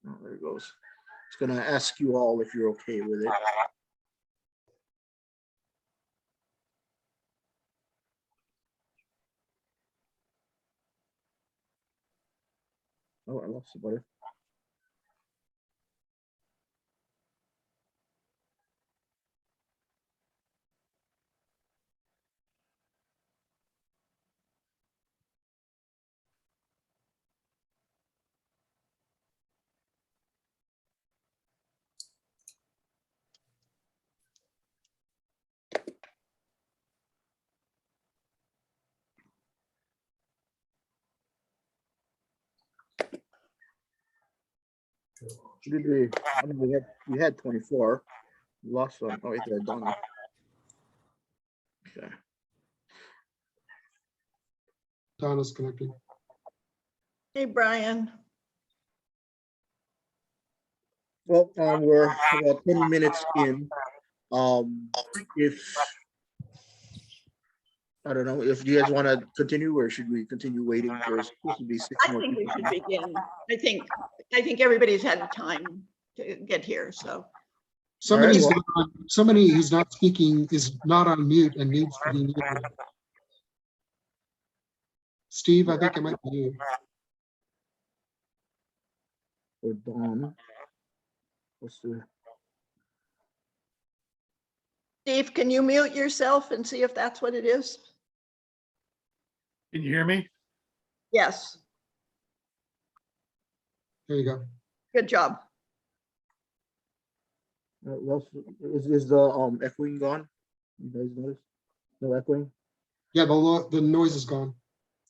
Oh, there it goes. It's gonna ask you all if you're okay with it. Oh, I lost the button. Did we? I mean, we had 24. We lost one. Oh, wait, they're done. Okay. Donna's connecting. Hey, Brian. Well, we're about 20 minutes in. If I don't know if you guys want to continue, or should we continue waiting? There's supposed to be 6 I more think we people. should begin. I think everybody's had time to get here, so. Somebody well- who's not speaking is not on mute and needs to be muted. Steve, I think it might be you. Or Dawn. What's the? Steve, can you mute yourself and see if that's what it is? Can you hear me? Yes, There you go. good job. Is the echoing gone? You guys notice? No echoing? Yeah, the noise is gone.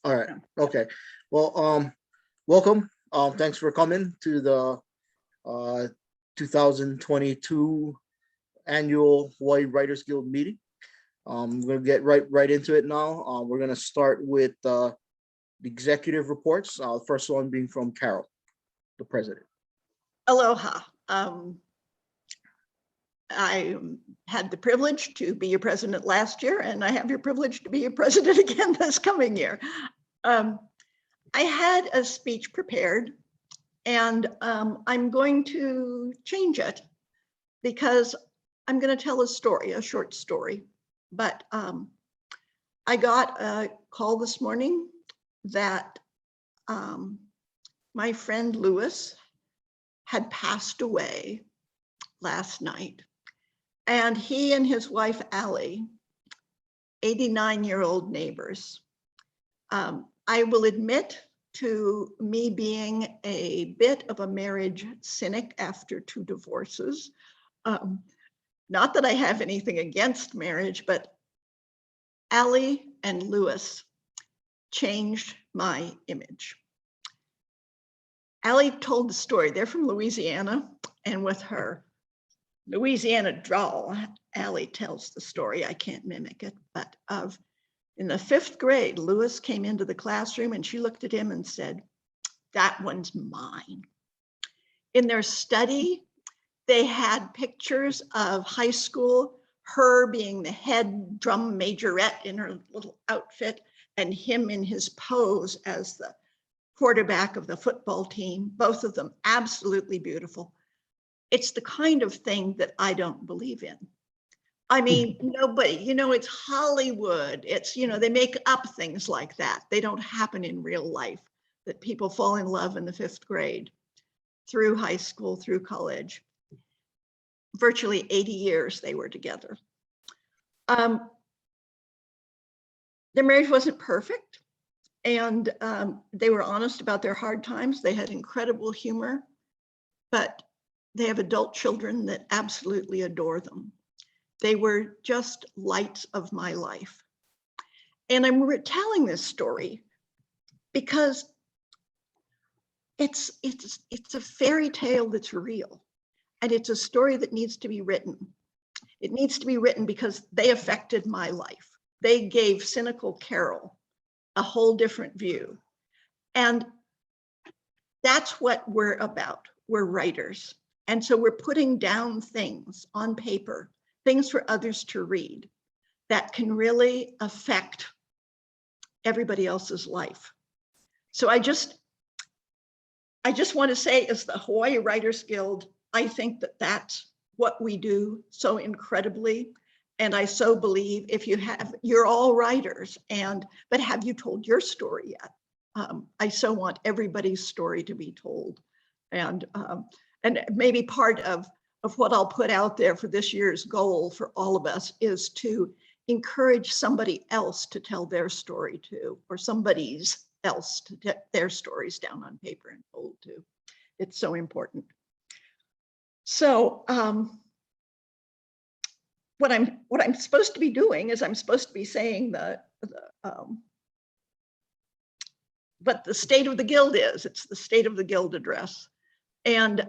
All right. Okay. Well, welcome. Thanks for coming to the 2022 annual Hawaii Writers Guild meeting. We're gonna get right into it now. We're gonna start with the executive reports. First one being from Carol, the president. Aloha. I had the privilege to be your president last year, and I have your privilege to be your president again this coming year. I had a speech prepared, and I'm going to change it because I'm going to tell a story, a short story. But I got a call this morning that my friend Lewis had passed away last night. And he and his wife, Allie, 89-year-old neighbors. I will admit to me being a bit of a marriage cynic after 2 divorces. Not that I have anything against marriage, but Allie and Lewis changed my image. Allie told the story. They're from Louisiana, and with her Louisiana drawl, Allie tells the story. I can't mimic it, but in the 5th grade, Lewis came into the classroom and she looked at him and said, "That one's mine." In their study, they had pictures of high school, her being the head drum majorette in her little outfit, and him in his pose as the quarterback of the football team, both of them absolutely beautiful. It's the kind of thing that I don't believe in. I mean, nobody, it's Hollywood. It's, they make up things like that. They don't happen in real life, that people fall in love in the 5th grade, through high school, through college. Virtually 80 years they were together. Their marriage wasn't perfect, and they were honest about their hard times. They had incredible humor, but they have adult children that absolutely adore them. They were just lights of my life. And I'm retelling this story because it's a fairy tale that's real. And it's a story that needs to be written. It needs to be written because they affected my life. They gave cynical Carol a whole different view. And that's what we're about. We're writers. And so we're putting down things on paper, things for others to read that can really affect everybody else's life. So I just I just want to say, as the Hawaii Writers Guild, I think that that's what we do so incredibly. And I so believe if you're all writers, but have you told your story yet? I so want everybody's story to be told. And maybe part of what I'll put out there for this year's goal for all of us is to encourage somebody else to tell their story too, or somebody's else to get their stories down on paper and told too. It's so important. So what I'm supposed to be doing is I'm supposed to be saying what the state of the guild is. It's the state of the guild address. And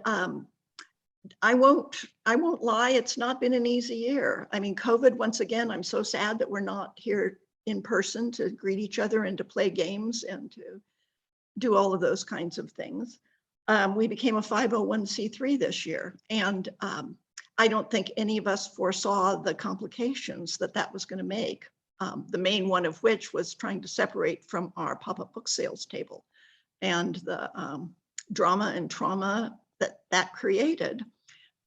I won't lie, it's not been an easy year. I mean, COVID, once again, I'm so sad that we're not here in person to greet each other and to play games and to do all of those kinds of things. We became a 501c3 this year. And I don't think any of us foresaw the complications that was going to make. The main one of which was trying to separate from our pop-up book sales table, and the drama and trauma that created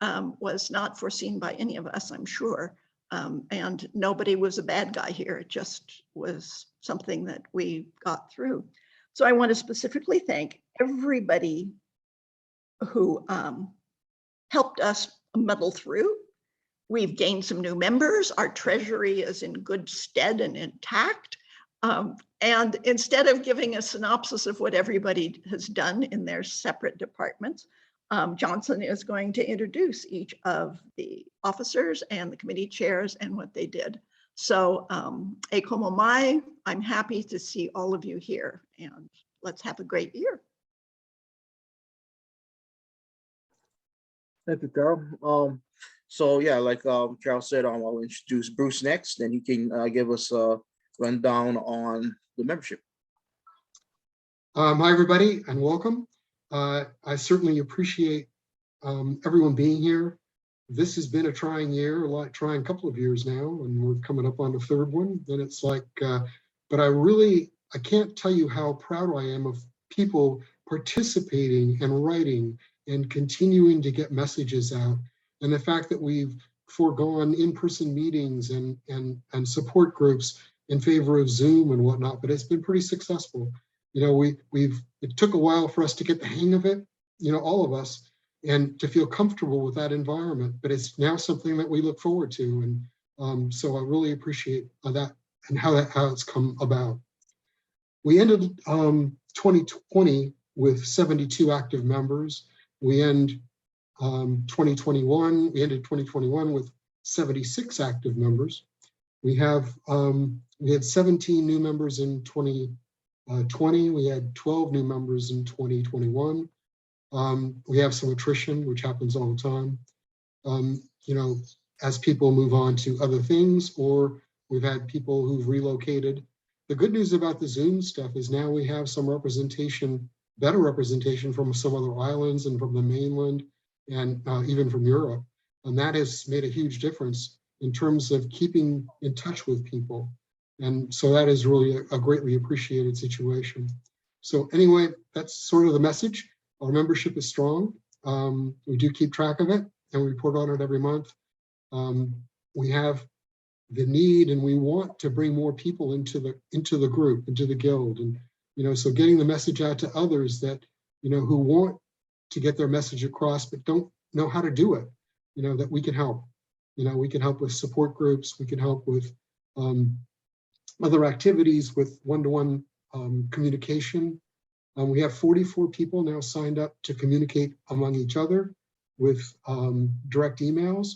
was not foreseen by any of us, I'm sure. And nobody was a bad guy here. It just was something that we got through. So I want to specifically thank everybody who helped us muddle through. We've gained some new members. Our treasury is in good stead and intact. And instead of giving a synopsis of what everybody has done in their separate departments, Johnson is going to introduce each of the officers and the committee chairs and what they did. So e como mai, I'm happy to see all of you here, and let's have a great year. Thank you, Carol. So yeah, like Carol said, I'll introduce Bruce next, and he can give us a rundown on the membership. Hi, everybody, and welcome. I certainly appreciate everyone being here. This has been a trying year, trying couple of years now, and we're coming up on the third one. And it's like, but I can't tell you how proud I am of people participating and writing and continuing to get messages out. And the fact that we've foregone in-person meetings and support groups in favor of Zoom and whatnot, but it's been pretty successful. You know, it took a while for us to get the hang of it, you know, all of us, and to feel comfortable with that environment, but it's now something that we look forward to. And so I really appreciate that and how it's come about. We ended 2020 with 72 active members. We ended 2021 with 76 active members. We had 17 new members in 2020. We had 12 new members in 2021. We have some attrition, which happens all the time. You know, as people move on to other things, or we've had people who've relocated. The good news about the Zoom stuff is now we have some representation, better representation from some other islands and from the mainland, and even from Europe. And that has made a huge difference in terms of keeping in touch with people. And so that is really a greatly appreciated situation. So anyway, that's sort of the message. Our membership is strong. We do keep track of it, and we report on it every month. We have the need, and we want to bring more people into the group, into the guild. And, you know, so getting the message out to others that, you know, who want to get their message across, but don't know how to do it, you know, that we can help. You know, we can help with support groups. We can help with other activities, with one-to-one communication. We have 44 people now signed up to communicate among each other with direct emails,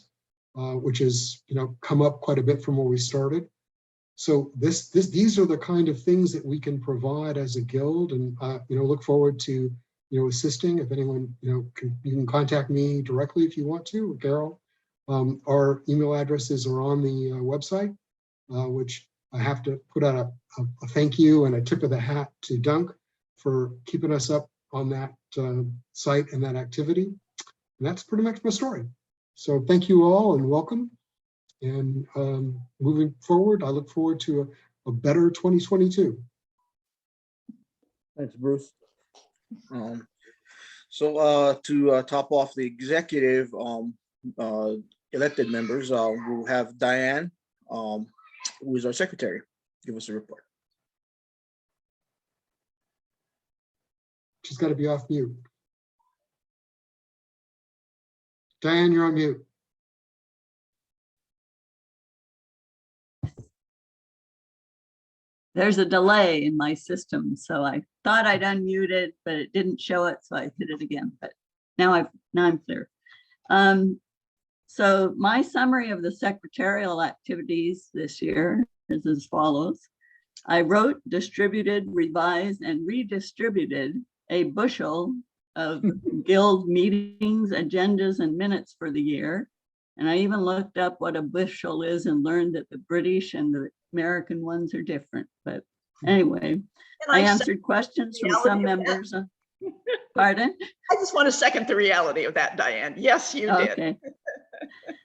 which is, you know, come up quite a bit from where we started. So these are the kind of things that we can provide as a guild, and you know, look forward to, you know, assisting. If anyone, you know, you can contact me directly if you want to, or Carol. Our email addresses are on the website, which I have to put out a thank you and a tip of the hat to Dunk for keeping us up on that site and that activity. And that's pretty much my story. So thank you all and welcome. And moving forward, I look forward to a better 2022. Thanks, Bruce. So to top off the executive elected members, we'll have Diane, who is our secretary, give us a report. She's got to be off mute. Diane, you're on mute. There's a delay in my system, so I thought I'd unmute it, but it didn't show it, so I hit it again. But now I'm clear. So my summary of the secretarial activities this year is as follows. I wrote, distributed, revised, and redistributed a bushel of guild meetings, agendas, and minutes for the year. And I even looked up what a bushel is and learned that the British and the American ones are different. But anyway, I answered questions from some members. Pardon? I just want to second the reality of that, Diane. Yes, you did. Okay.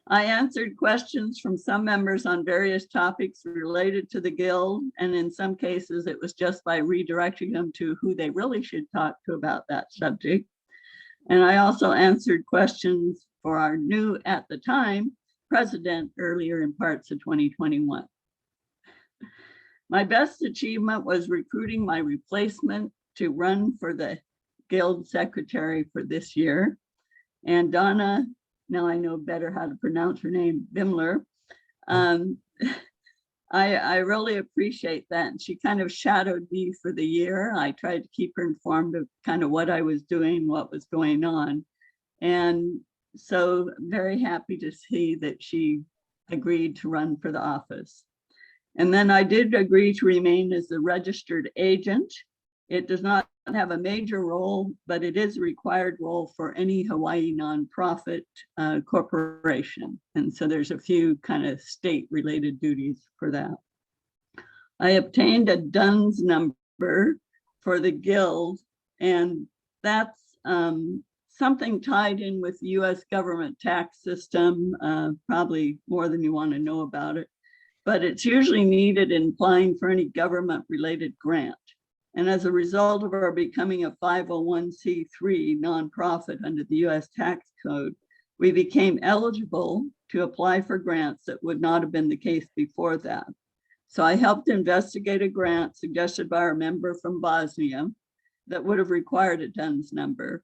I answered questions from some members on various topics related to the guild, and in some cases it was just by redirecting them to who they really should talk to about that subject. And I also answered questions for our new, at the time, president earlier in parts of 2021. My best achievement was recruiting my replacement to run for the guild secretary for this year. And Donna, now I know better how to pronounce her name, Bimler. I really appreciate that. And she kind of shadowed me for the year. I tried to keep her informed of kind of what I was doing, what was going on. And so very happy to see that she agreed to run for the office. And then I did agree to remain as the registered agent. It does not have a major role, but it is a required role for any Hawaii nonprofit corporation. And so there's a few kind of state-related duties for that. I obtained a DUNS number for the guild, and that's something tied in with the US government tax system, probably more than you want to know about it, but it's usually needed in applying for any government-related grant. And as a result of our becoming a 501c3 nonprofit under the US tax code, we became eligible to apply for grants that would not have been the case before that. So I helped investigate a grant suggested by our member from Bosnia that would have required a DUNS number.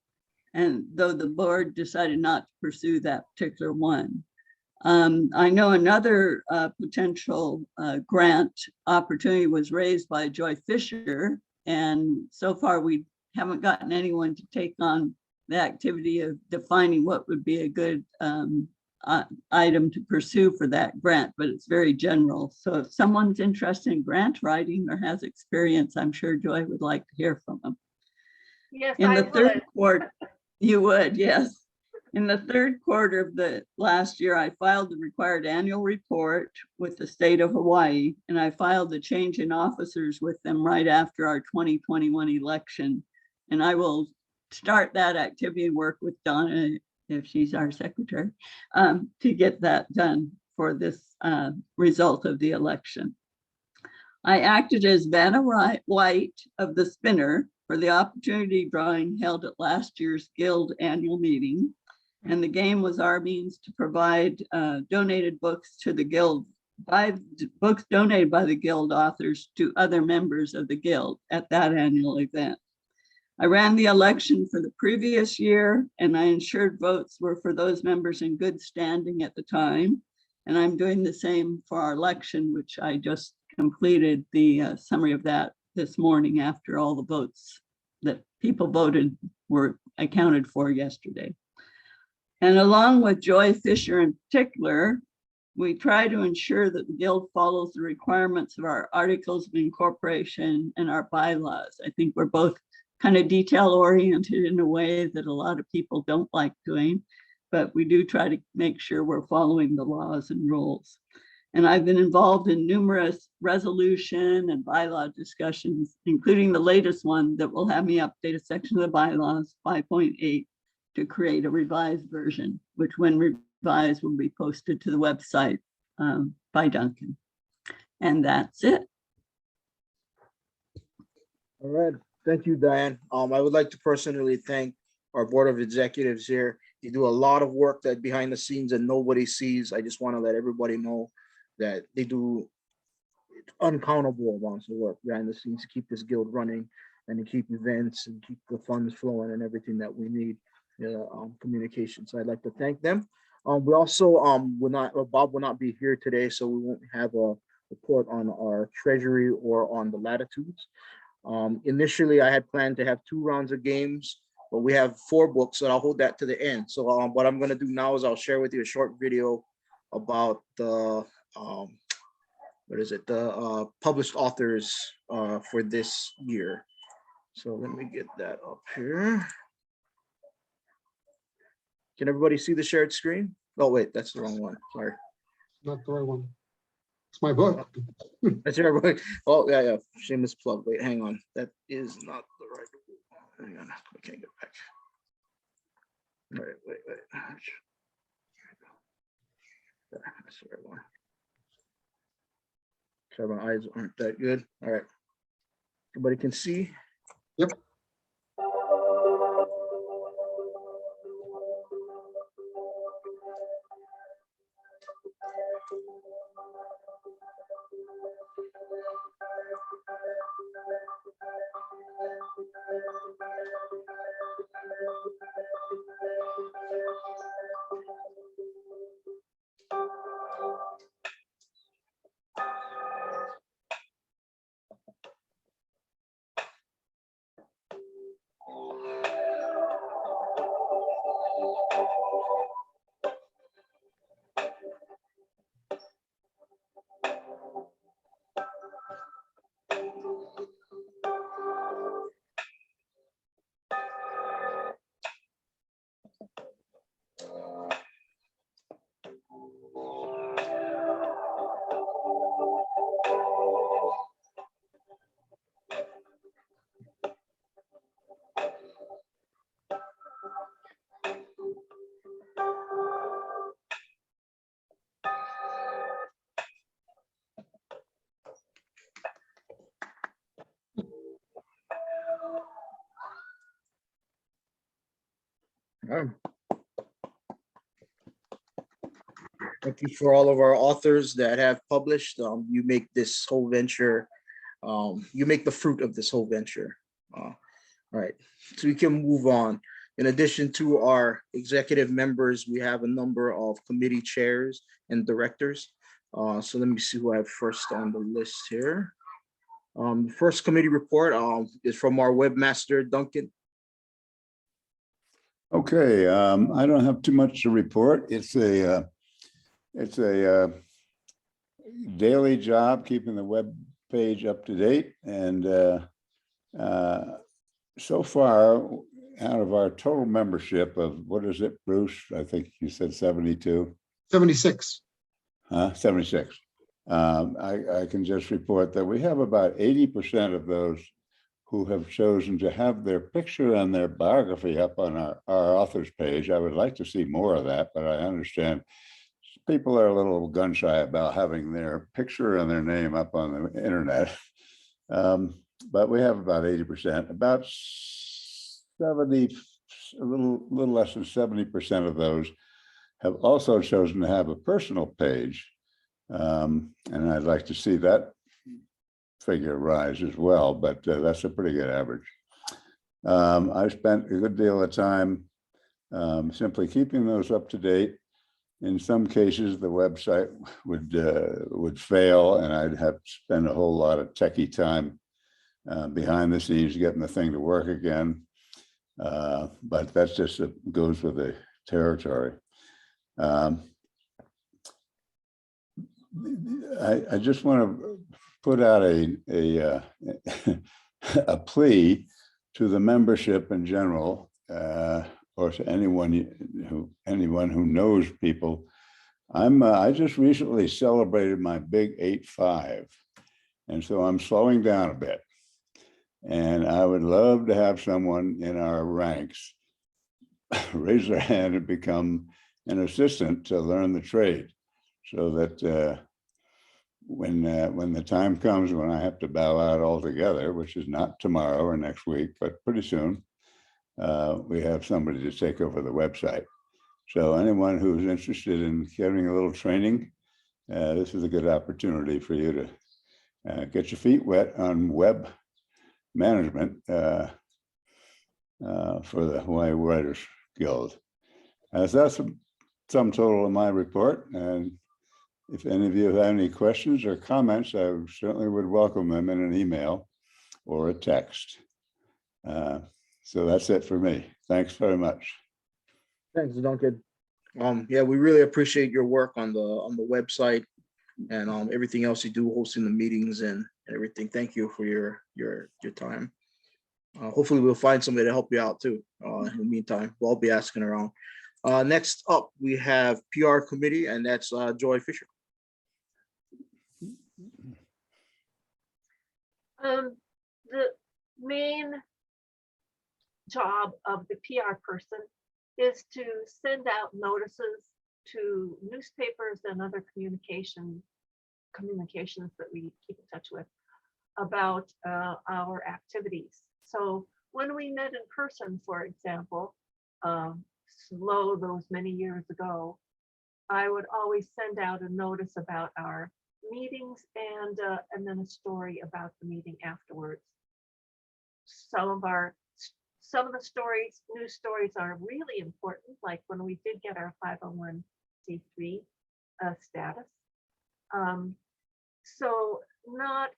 And though the board decided not to pursue that particular one. I know another potential grant opportunity was raised by Joy Fisher, and so far we haven't gotten anyone to take on the activity of defining what would be a good item to pursue for that grant, but it's very general. So if someone's interested in grant writing or has experience, I'm sure Joy would like to hear from them. Yes, In I the third would. quarter, you would, yes. In the third quarter of the last year, I filed the required annual report with the state of Hawaii, and I filed the change in officers with them right after our 2021 election. And I will start that activity and work with Donna, if she's our secretary, to get that done for this result of the election. I acted as Vanna White of the Spinner for the opportunity drawing held at last year's Guild annual meeting. And the game was our means to provide donated books to the Guild, books donated by the Guild authors to other members of the Guild at that annual event. I ran the election for the previous year, and I ensured votes were for those members in good standing at the time. And I'm doing the same for our election, which I just completed the summary of that this morning after all the votes that people voted were accounted for yesterday. And along with Joy Fisher in particular, we try to ensure that the Guild follows the requirements of our articles of incorporation and our bylaws. I think we're both kind of detail oriented in a way that a lot of people don't like doing, but we do try to make sure we're following the laws and rules. And I've been involved in numerous resolution and bylaw discussions, including the latest one that will have me update a section of the bylaws 5.8 to create a revised version, which when revised will be posted to the website by Duncan. And that's it. All right, thank you, Diane. I would like to personally thank our board of executives here. They do a lot of work that behind the scenes and nobody sees. I just want to let everybody know that they do uncountable amounts of work behind the scenes to keep this guild running and to keep events and keep the funds flowing and everything that we need, communication. So I'd like to thank them. We also Bob will not be here today, so we won't have a report on our treasury or on the latitudes. Initially, I had planned to have 2 rounds of games, but we have 4 books, so I'll hold that to the end. So what I'm going to do now is I'll share with you a short video about the the published authors for this year. So let me get that up here. Can everybody see the shared screen? Oh, wait, that's the wrong one. Sorry. Not the right one. It's my book. That's everybody. Oh, yeah. Shameless plug. Wait, hang on. That is not the right one. Hang on. I can't get back. All right, wait. That's the right one. Sorry, my eyes aren't that good. All right. Everybody can see? Yep. Thank you for all of our authors that have published. You make this whole venture, you make the fruit of this whole venture. All right, so we can move on. In addition to our executive members, we have a number of committee chairs and directors. So let me see who I have first on the list here. First committee report is from our webmaster, Duncan. Okay, I don't have too much to report. It's a daily job keeping the web page up to date, and so far, out of our total membership of, what is it, Bruce? I think you said 72. 76. 76. I can just report that we have about 80% of those who have chosen to have their picture and their biography up on our authors page. I would like to see more of that, but I understand people are a little gun shy about having their picture and their name up on the internet. But we have about 80%, about 70, a little less than 70% of those have also chosen to have a personal page. And I'd like to see that figure rise as well, but that's a pretty good average. I spent a good deal of time simply keeping those up to date. In some cases, the website would fail, and I'd have to spend a whole lot of techie time behind the scenes getting the thing to work again. But that's just goes with the territory. I just want to put out a plea to the membership in general, or to anyone who knows people. I just recently celebrated my big 8-5, and so I'm slowing down a bit. And I would love to have someone in our ranks raise their hand and become an assistant to learn the trade, so that when the time comes when I have to bow out altogether, which is not tomorrow or next week, but pretty soon, we have somebody to take over the website. So anyone who's interested in getting a little training, this is a good opportunity for you to get your feet wet on web management for the Hawaii Writers Guild. So that's a sum total of my report. And if any of you have any questions or comments, I certainly would welcome them in an email or a text. So that's it for me. Thanks very much. Thanks, Duncan. Yeah, we really appreciate your work on the website and everything else you do, hosting the meetings and everything. Thank you for your time. Hopefully we'll find somebody to help you out too. In the meantime, we'll be asking around. Next up, we have PR committee, and that's Joy Fisher. The main job of the PR person is to send out notices to newspapers and other communications that we keep in touch with about our activities. So when we met in person, for example, those many years ago, I would always send out a notice about our meetings and then a story about the meeting afterwards. Some of the stories, news stories, are really important, like when we did get our 501c3 status. So not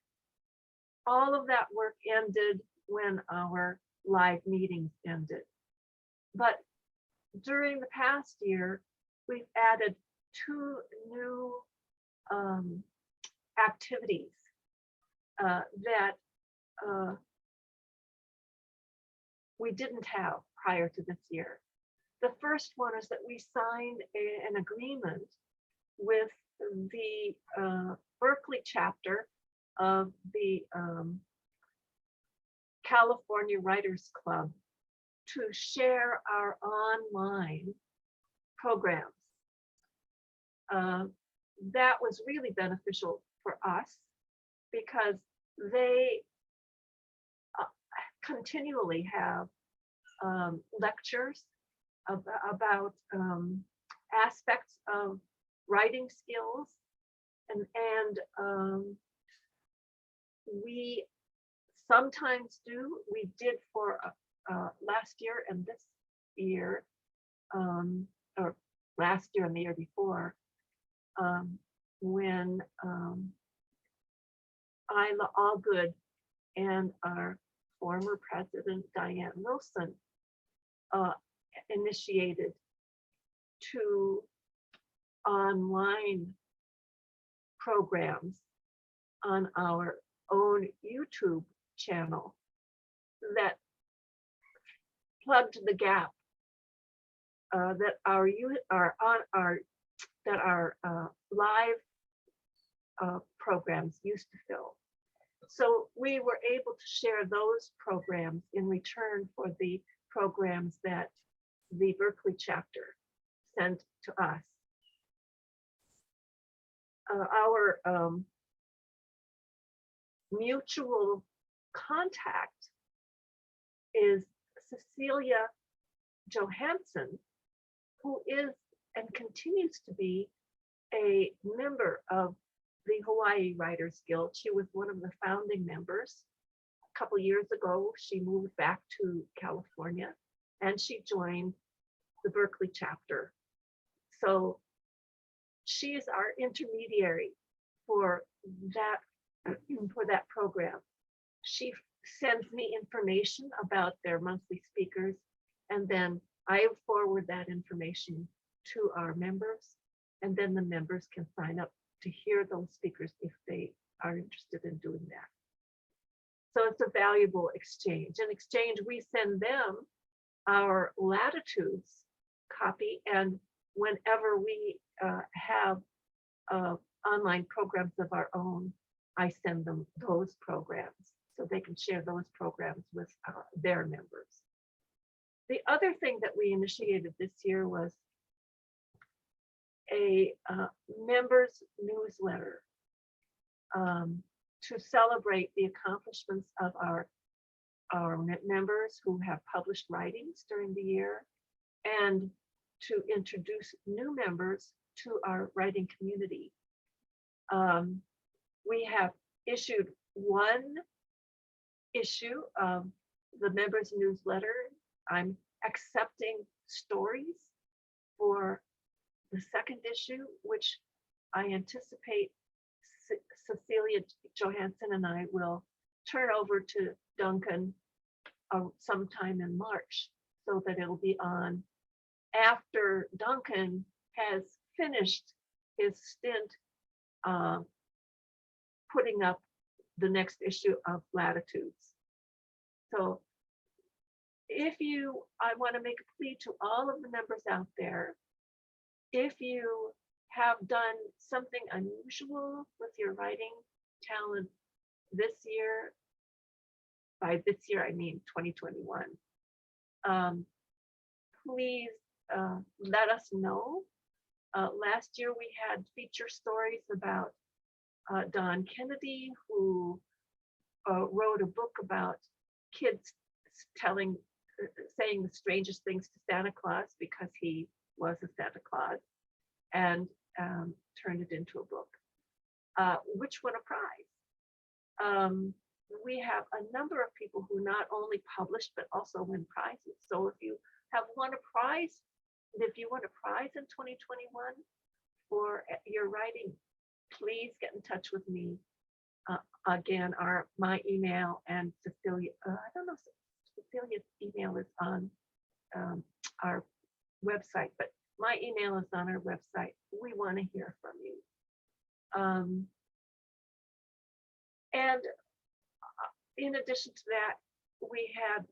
all of that work ended when our live meetings ended, but during the past year, we've added 2 new activities that we didn't have prior to this year. The first one is that we signed an agreement with the Berkeley chapter of the California Writers Club to share our online programs. That was really beneficial for us because they continually have lectures about aspects of writing skills, and we sometimes do. We did for last year and this year, or last year and the year before, when Isla Allgood and our former president, Diane Wilson, initiated 2 online programs on our own YouTube channel that plugged the gap that our live programs used to fill. So we were able to share those programs in return for the programs that the Berkeley chapter sent to us. Our mutual contact is Cecilia Johansson, who is and continues to be a member of the Hawaii Writers Guild. She was one of the founding members. A couple years ago, she moved back to California and she joined the Berkeley chapter. So she is our intermediary for that program. She sends me information about their monthly speakers, and then I forward that information to our members, and then the members can sign up to hear those speakers if they are interested in doing that. So it's a valuable exchange. In exchange, we send them our latitudes copy, and whenever we have online programs of our own, I send them those programs so they can share those programs with their members. The other thing that we initiated this year was a members newsletter to celebrate the accomplishments of our our members who have published writings during the year, and to introduce new members to our writing community. We have issued one issue of the members newsletter. I'm accepting stories for the second issue, which I anticipate Cecilia Johansson and I will turn over to Duncan sometime in March, so that it'll be on after Duncan has finished his stint putting up the next issue of Latitudes. So I want to make a plea to all of the members out there. If you have done something unusual with your writing talent this year, by this year I mean 2021, please let us know. Last year we had feature stories about Don Kennedy, who wrote a book about kids saying the strangest things to Santa Claus because he was a Santa Claus, and turned it into a book, which won a prize. We have a number of people who not only published but also win prizes. So if you have won a prize, if you won a prize in 2021 for your writing, please get in touch with me. Again, my email and Cecilia, I don't know if Cecilia's email is on our website, but my email is on our website. We want to hear from you. And in addition to that, we had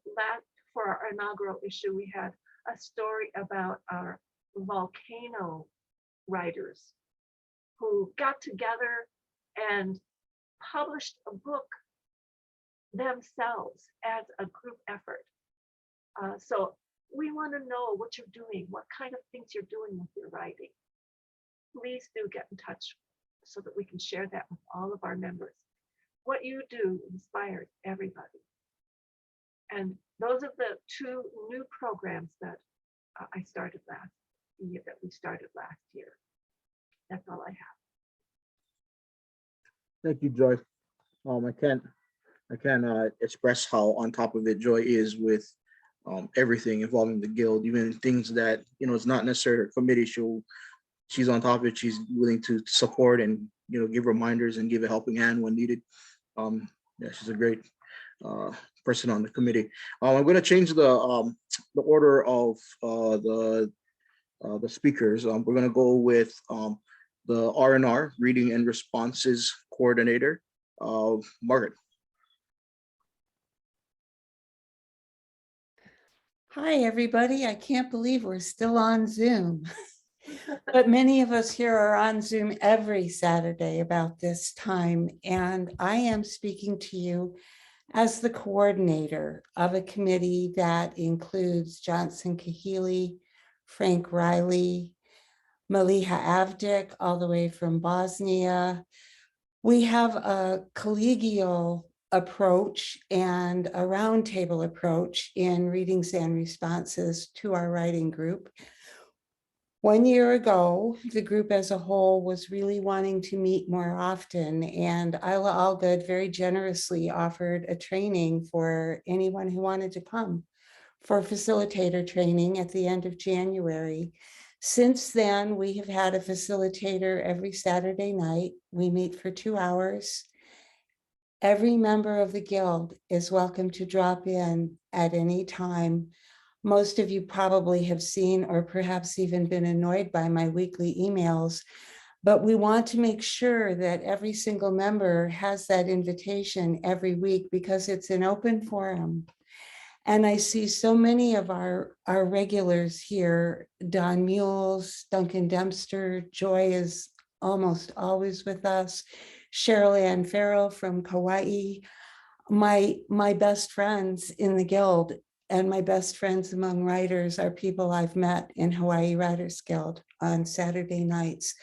for our inaugural issue, we had a story about our volcano writers who got together and published a book themselves as a group effort. So we want to know what you're doing, what kind of things you're doing with your writing. Please do get in touch so that we can share that with all of our members. What you do inspires everybody. And those are the two new programs that we started last year. That's all I have. Thank you, Joy. I can't express how on top of it Joy is with everything involving the guild, even things that, it's not necessarily a committee. She's on top of it. She's willing to support and, give reminders and give a helping hand when needed. Yeah, she's a great person on the committee. I'm going to change the order of the speakers. We're going to go with the R&R, Reading and Responses Coordinator, Margaret. Hi, everybody. I can't believe we're still on Zoom. But many of us here are on Zoom every Saturday about this time. And I am speaking to you as the coordinator of a committee that includes Johnson Kahili, Frank Riley, Maliha Avdik, all the way from Bosnia. We have a collegial approach and a roundtable approach in readings and responses to our writing group. 1 year ago, the group as a whole was really wanting to meet more often, and Isla Allgood very generously offered a training for anyone who wanted to come for facilitator training at the end of January. Since then, we have had a facilitator every Saturday night. We meet for 2 hours. Every member of the Guild is welcome to drop in at any time. Most of you probably have seen or perhaps even been annoyed by my weekly emails, but we want to make sure that every single member has that invitation every week because it's an open forum. And I see so many of our regulars here, Don Mules, Duncan Dempster, Joy is almost always with us, Cheryl Ann Farrell from Kauai, my best friends in the Guild and my best friends among writers are people I've met in Hawaii Writers Guild on Saturday nights.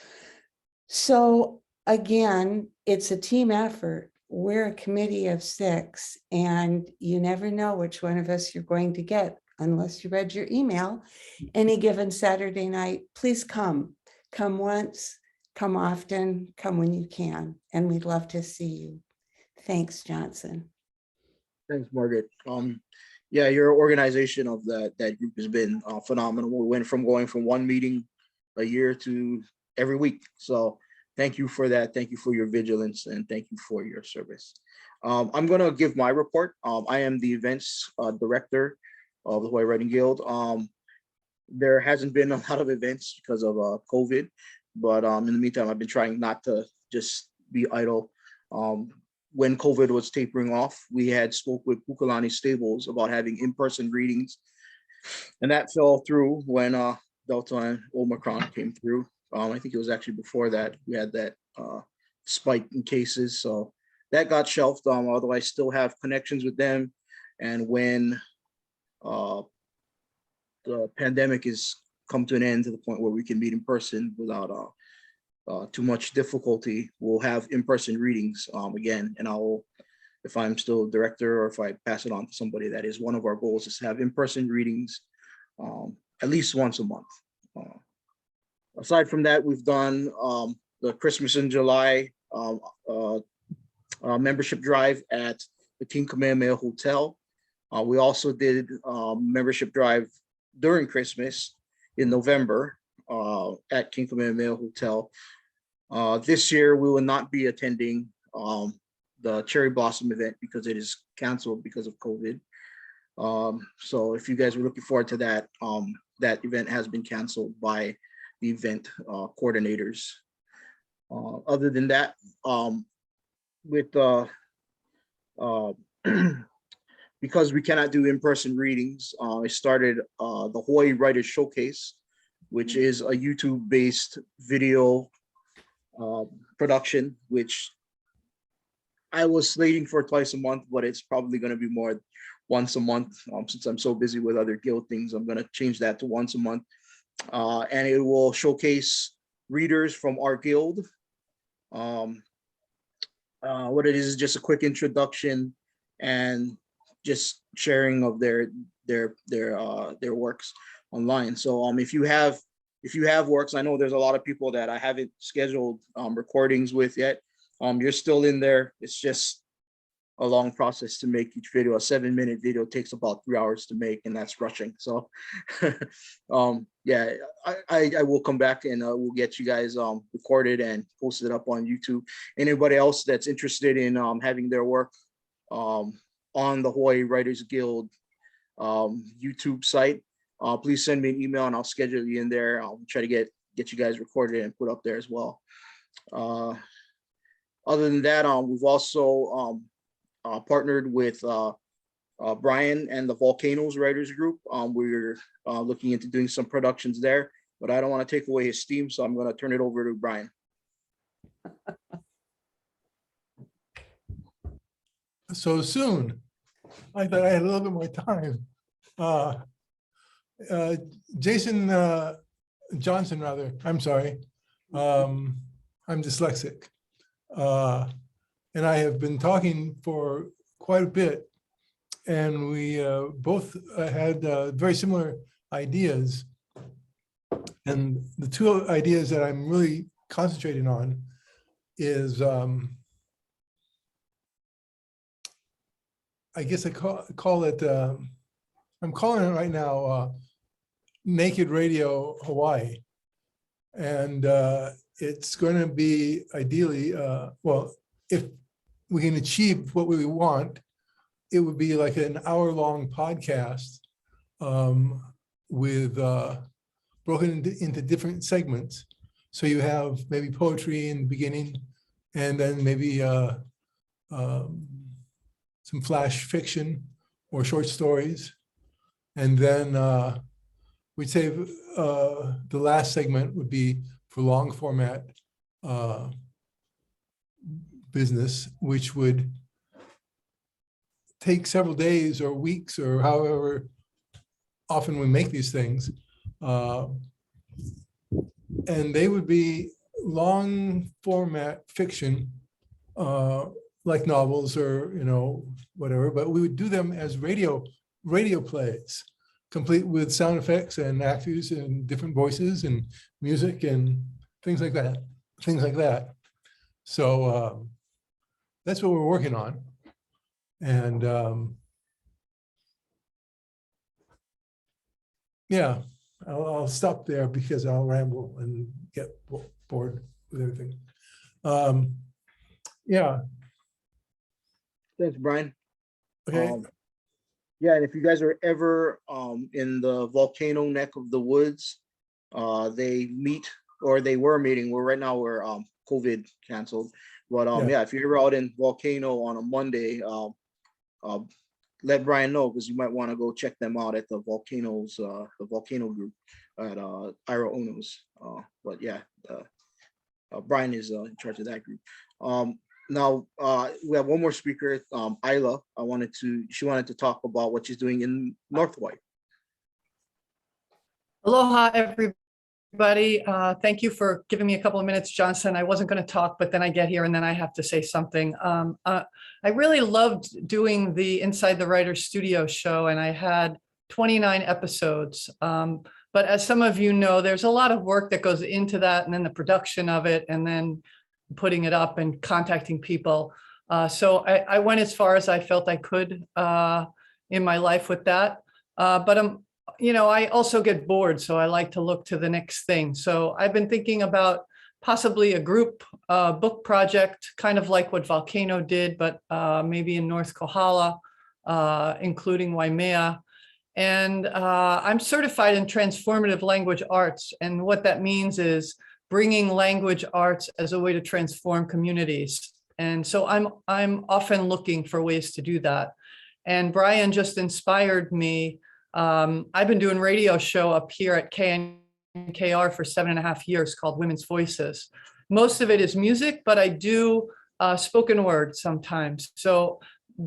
So again, it's a team effort. we're a committee of 6, and you never know which one of us you're going to get unless you read your email. Any given Saturday night, please come. Come once, come often, come when you can, and we'd love to see you. Thanks, Johnson. Thanks, Margaret. Yeah, your organization of that group has been phenomenal. We went from going from one meeting a year to every week. So thank you for that. Thank you for your vigilance, and thank you for your service. I'm going to give my report. I am the events director of the Hawaii Writing Guild. There hasn't been a lot of events because of COVID, but in the meantime, I've been trying not to just be idle. When COVID was tapering off, we had spoke with Pukalani Stables about having in-person readings, and that fell through when Delta and Omicron came through. I think it was actually before that we had that spike in cases, so that got shelved. Although I still have connections with them, and when the pandemic is come to an end to the point where we can meet in person without too much difficulty, we'll have in-person readings again. And I'll, if I'm still director or if I pass it on to somebody, that is one of our goals, is to have in-person readings at least once a month. Aside from that, we've done the Christmas in July membership drive at the King Kamehameha Hotel. We also did membership drive during Christmas in November at King Kamehameha Hotel. This year, we will not be attending the Cherry Blossom event because it is canceled because of COVID. So if you guys were looking forward to that, that event has been canceled by the event coordinators. Other than that, with because we cannot do in-person readings, I started the Hawaii Writers Showcase, which is a YouTube-based video production, which I was slating for twice a month, but it's probably going to be more once a month. Since I'm so busy with other guild things, I'm going to change that to once a month. And it will showcase readers from our guild. What it is just a quick introduction and just sharing of their works online. So if you have works, I know there's a lot of people that I haven't scheduled recordings with yet. You're still in there. It's just a long process to make each video. A 7-minute video takes about 3 hours to make, and that's rushing. So yeah, I will come back and we'll get you guys recorded and posted up on YouTube. Anybody else that's interested in having their work on the Hawaii Writers Guild YouTube site, please send me an email and I'll schedule you in there. I'll try to get you guys recorded and put up there as well. Other than that, we've also partnered with Brian and the Volcanoes Writers Group. We're looking into doing some productions there, but I don't want to take away his steam, so I'm going to turn it over to Brian. So soon. I thought I had a little bit more time. Jason Johnson, rather, I'm sorry. I'm dyslexic. And I have been talking for quite a bit, and we both had very similar ideas. And the two ideas that I'm really concentrating on is, I guess I call it, I'm calling it right now, Naked Radio Hawaii. And it's going to be ideally, well, if we can achieve what we want, it would be like an hour-long podcast with broken into different segments. So you have maybe poetry in the beginning, and then maybe some flash fiction or short stories. And then we'd say the last segment would be for long format business, which would take several days or weeks or however often we make these things. And they would be long format fiction like novels or, whatever, but we would do them as radio plays, complete with sound effects and actors and different voices and music and things like that. So that's what we're working on. And yeah, I'll stop there because I'll ramble and get bored with everything. Yeah, Thanks, Brian. okay. Yeah, and if you guys are ever in the volcano neck of the woods, they meet, or they were meeting. Right now we're COVID canceled, but yeah, if you're ever out in volcano on a Monday, let Brian know, because you might want to go check them out at the volcano group at Ira Ono's. But yeah, Brian is in charge of that group. Now we have one more speaker, Isla. She wanted to talk about what she's doing in North Hawaii. Aloha, everybody. Thank you for giving me a couple of minutes, Johnson. I wasn't going to talk, but then I get here and then I have to say something. I really loved doing the Inside the Writer's Studio show, and I had 29 episodes. But as some of you know, there's a lot of work that goes into that, and then the production of it, and then putting it up and contacting people. So I went as far as I felt I could in my life with that. But I also get bored, so I like to look to the next thing. So I've been thinking about possibly a group book project, kind of like what Volcano did, but maybe in North Kohala, including Waimea. And I'm certified in transformative language arts. And what that means is bringing language arts as a way to transform communities. And so I'm often looking for ways to do that. And Brian just inspired me. I've been doing a radio show up here at KNKR for 7.5 years called Women's Voices. Most of it is music, but I do spoken word sometimes. So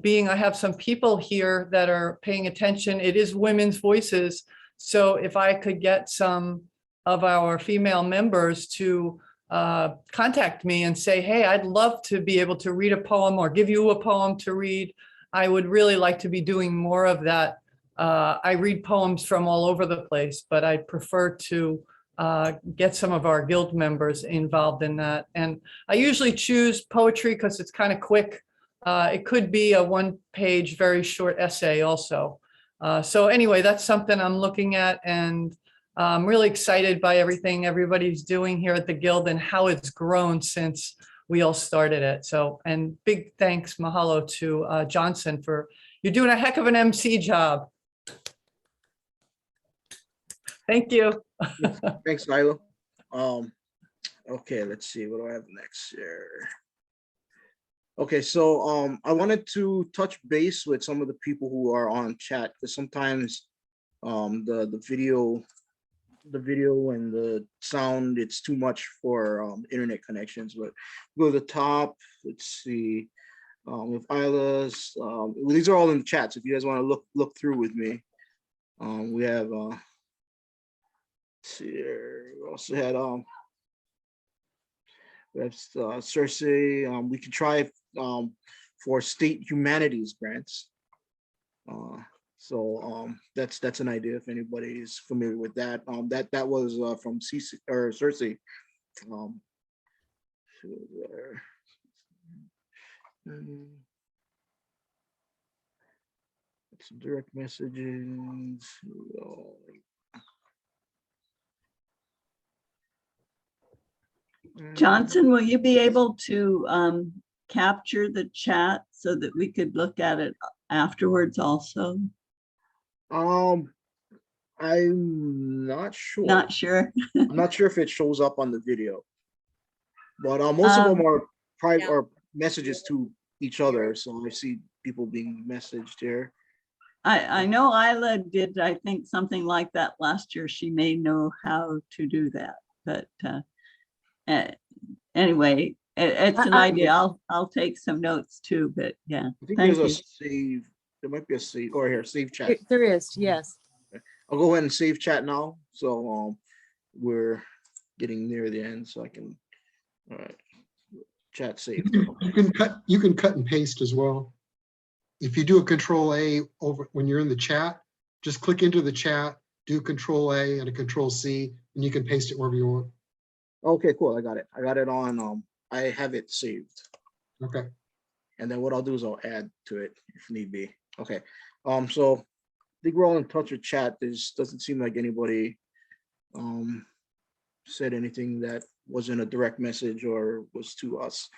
I have some people here that are paying attention, it is women's voices. So if I could get some of our female members to contact me and say, hey, I'd love to be able to read a poem or give you a poem to read. I would really like to be doing more of that. I read poems from all over the place, but I prefer to get some of our guild members involved in that. And I usually choose poetry because it's kind of quick. It could be a 1-page, very short essay also. So anyway, that's something I'm looking at, and I'm really excited by everything everybody's doing here at the Guild and how it's grown since we all started it. So, and big thanks, mahalo to Johnson you're doing a heck of an MC job. Thank you. Thanks, Isla. Okay, let's see, what do I have next here? Okay, so I wanted to touch base with some of the people who are on chat, because sometimes the video and the sound, it's too much for internet connections. But go to the top, let's see, with Isla's, these are all in the chats if you guys want to look through with me. We have let's see here, we also had we have Cersei. We could try for state humanities grants. So that's an idea if anybody is familiar with that. That was from Cersei. Some direct messages. Johnson, will you be able to capture the chat so that we could look at it afterwards also? I'm not sure. Not sure. I'm not sure if it shows up on the video, but most of them are private or messages to each other. So I see people being messaged here. I know Isla did, I think, something like that last year. She may know how to do that, but anyway, it's an idea. I'll take some notes too, but yeah. I think Thank there's you. a save. There might be a save, or here, save chat. There is, yes. I'll go ahead and save chat now. So we're getting near the end, so I can. All right. chat You saved. can, you can cut and paste as well. If you do a Control A over when you're in the chat, just click into the chat, do Control A and a Control C, and you can paste it wherever you want. Okay, cool. I got it. I got it on. I have it saved. Okay. And then what I'll do is I'll add to it if need be. Okay. So I think we're all in touch with chat. There's doesn't seem like anybody said anything that wasn't a direct message or was to us.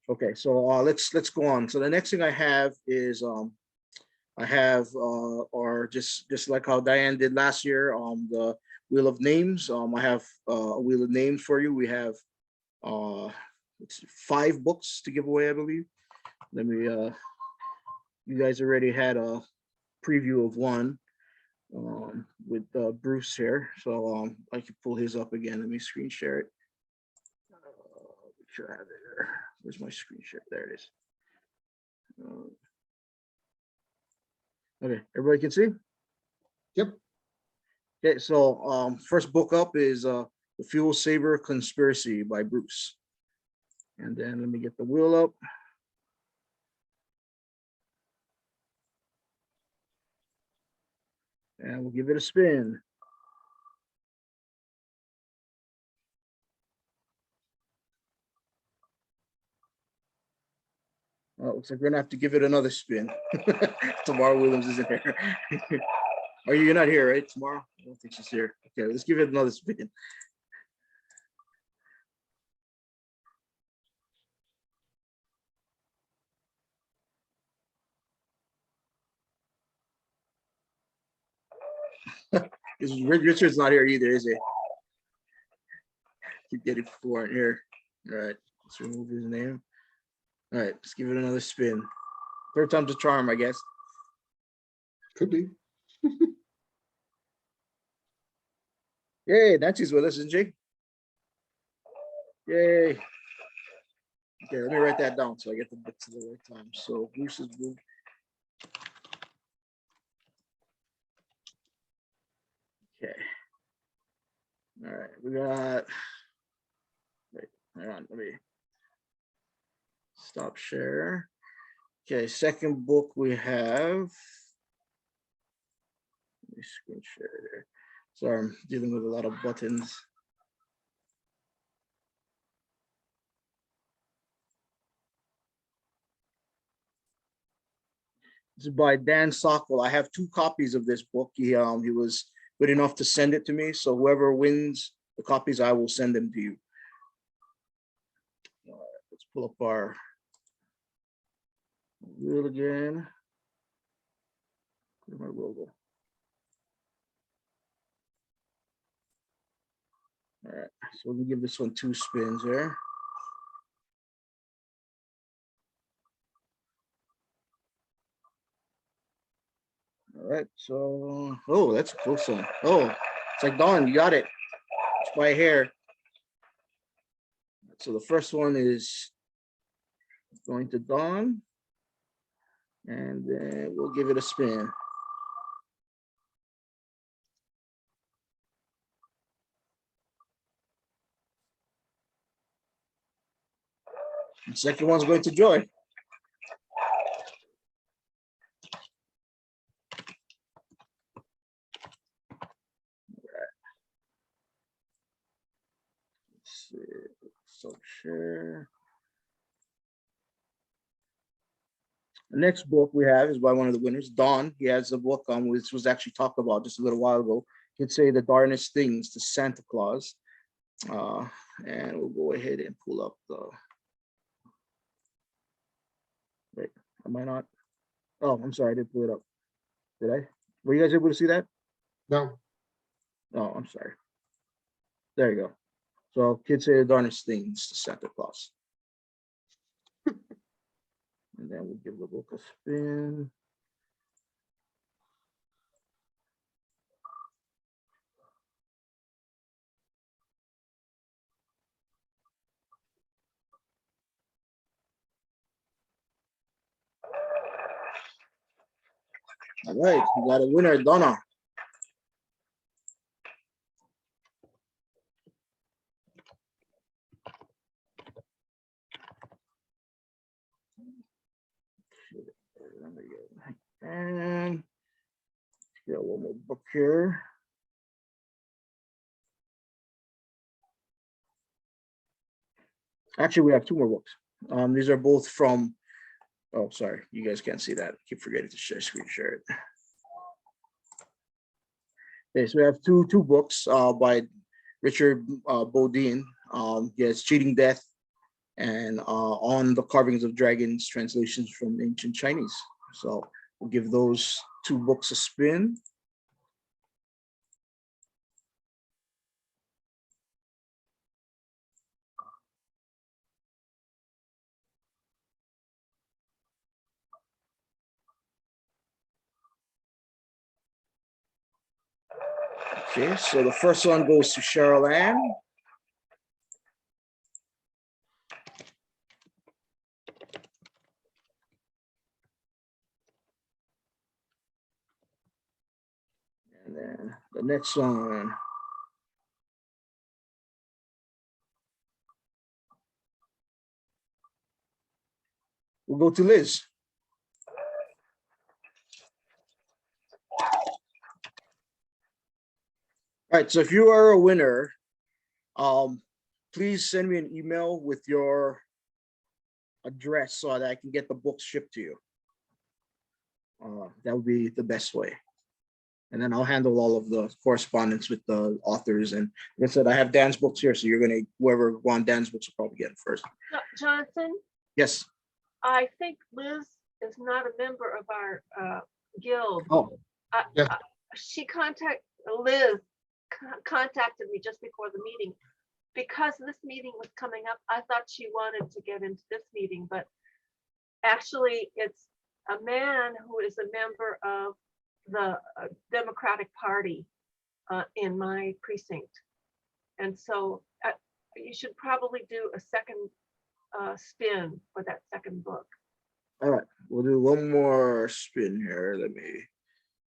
Okay, so let's go on. So the next thing I have is I have or just like how Diane did last year, the wheel of names. I have a wheel of names for you. We have it's 5 books to give away, I believe. Let me you guys already had a preview of one with Bruce here, so I can pull his up again. Let me screen share it. Make sure I have it there. Where's my screen share? There it is. Okay, everybody can see? Yep. Okay, so first book up is The Fuel Saver Conspiracy by Bruce. And then let me get the wheel up. And we'll give it a spin. Well, looks like we're gonna have to give it another spin. Tomorrow Williams isn't here. Are you not here, right? Tomorrow? I don't think she's here. Okay, let's give it another spin. Richard's not here either, is he? Keep getting 4 in here. All right, let's remove his name. All right, let's give it another spin. 3rd time's a charm, I guess. Could be. Yay, Nancy's with us, isn't she? Yay. Okay, let me write that down so I get the book to the right time. So Bruce's book. Okay. All right, we got, wait, hang on, let me stop share. Okay, second book we have. Let me screen share there. Sorry, I'm dealing with a lot of buttons. This is by Dan Sockel. I have 2 copies of this book. He was good enough to send it to me. So whoever wins the copies, I will send them to you. All right, let's pull up our wheel again. Where's my logo? All right, so let me give this one 2 spins there. All right, so, oh, that's a close one. Oh, it's like Dawn, you got it. It's by a hair. So the first one is going to Dawn, and then we'll give it a spin. The second one's going to Joy. Let's see, so share. The next book we have is by one of the winners, Don. He has a book which was actually talked about just a little while ago. He'd say the darnest things to Santa Claus. And we'll go ahead and pull up the. Wait, am I not? Oh, I'm sorry, I didn't pull it up. Did I? Were you guys able to see that? No. Oh, I'm sorry. There you go. So kids say the darnest things to Santa Claus. And then we'll give the book a spin. All right, we got a winner, Donna. book here. Actually, we have two more books. These are both from, oh, sorry, you guys can't see that. I keep forgetting to screen share it. Okay, so we have two books by Richard Bodine. Yes, Cheating Death and On the Carvings of Dragons, translations from ancient Chinese. So we'll give those two books a spin. Okay, so the first one goes to Cheryl Ann. And then the next one. We'll go to Liz. All right, so if you are a winner, please send me an email with your address so that I can get the books shipped to you. That would be the best way. And then I'll handle all of the correspondence with the authors. And like I said, I have Dan's books here, so you're gonna, whoever wants Dan's books will probably get it first. Jonathan, Yes. I think Liz is not a member of our guild. Oh, Yeah. Liz contacted me just before the meeting. Because this meeting was coming up, I thought she wanted to get into this meeting, but actually it's a man who is a member of the Democratic Party in my precinct. And so you should probably do a second spin for that second book. all right. We'll do one more spin here. Let me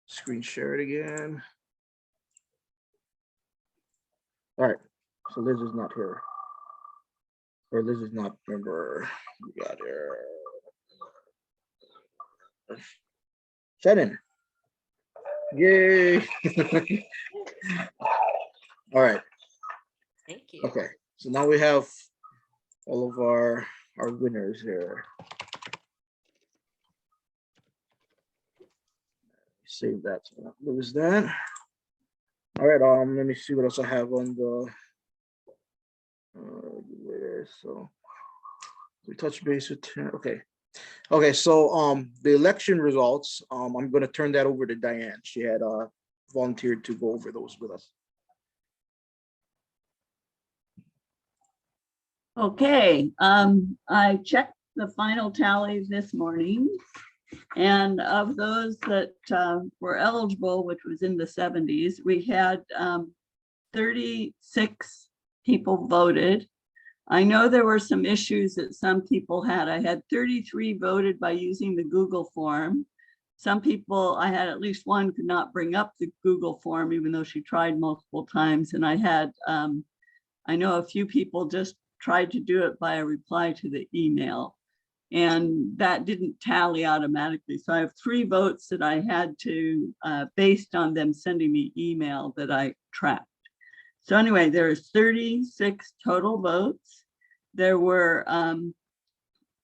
screen share it again. All right. So Liz is not here. Or Liz is not member. We got her. Shannon. Yay. All right. Thank you. Okay. So now we have all of our winners here. Save that. So not lose that. All right. Let me see what else I have on the. So we touch base with. Okay. Okay. So the election results. I'm going to turn that over to Diane. She had volunteered to go over those with us. Okay, I checked the final tallies this morning. And of those that were eligible, which was in the 70s, we had 36 people voted. I know there were some issues that some people had. I had 33 voted by using the Google form. Some people, I had at least one could not bring up the Google form, even though she tried multiple times. And I had, I know a few people just tried to do it by a reply to the email, and that didn't tally automatically. So I have 3 votes that I had to, based on them sending me email, that I tracked. So anyway, there's 36 total votes. There were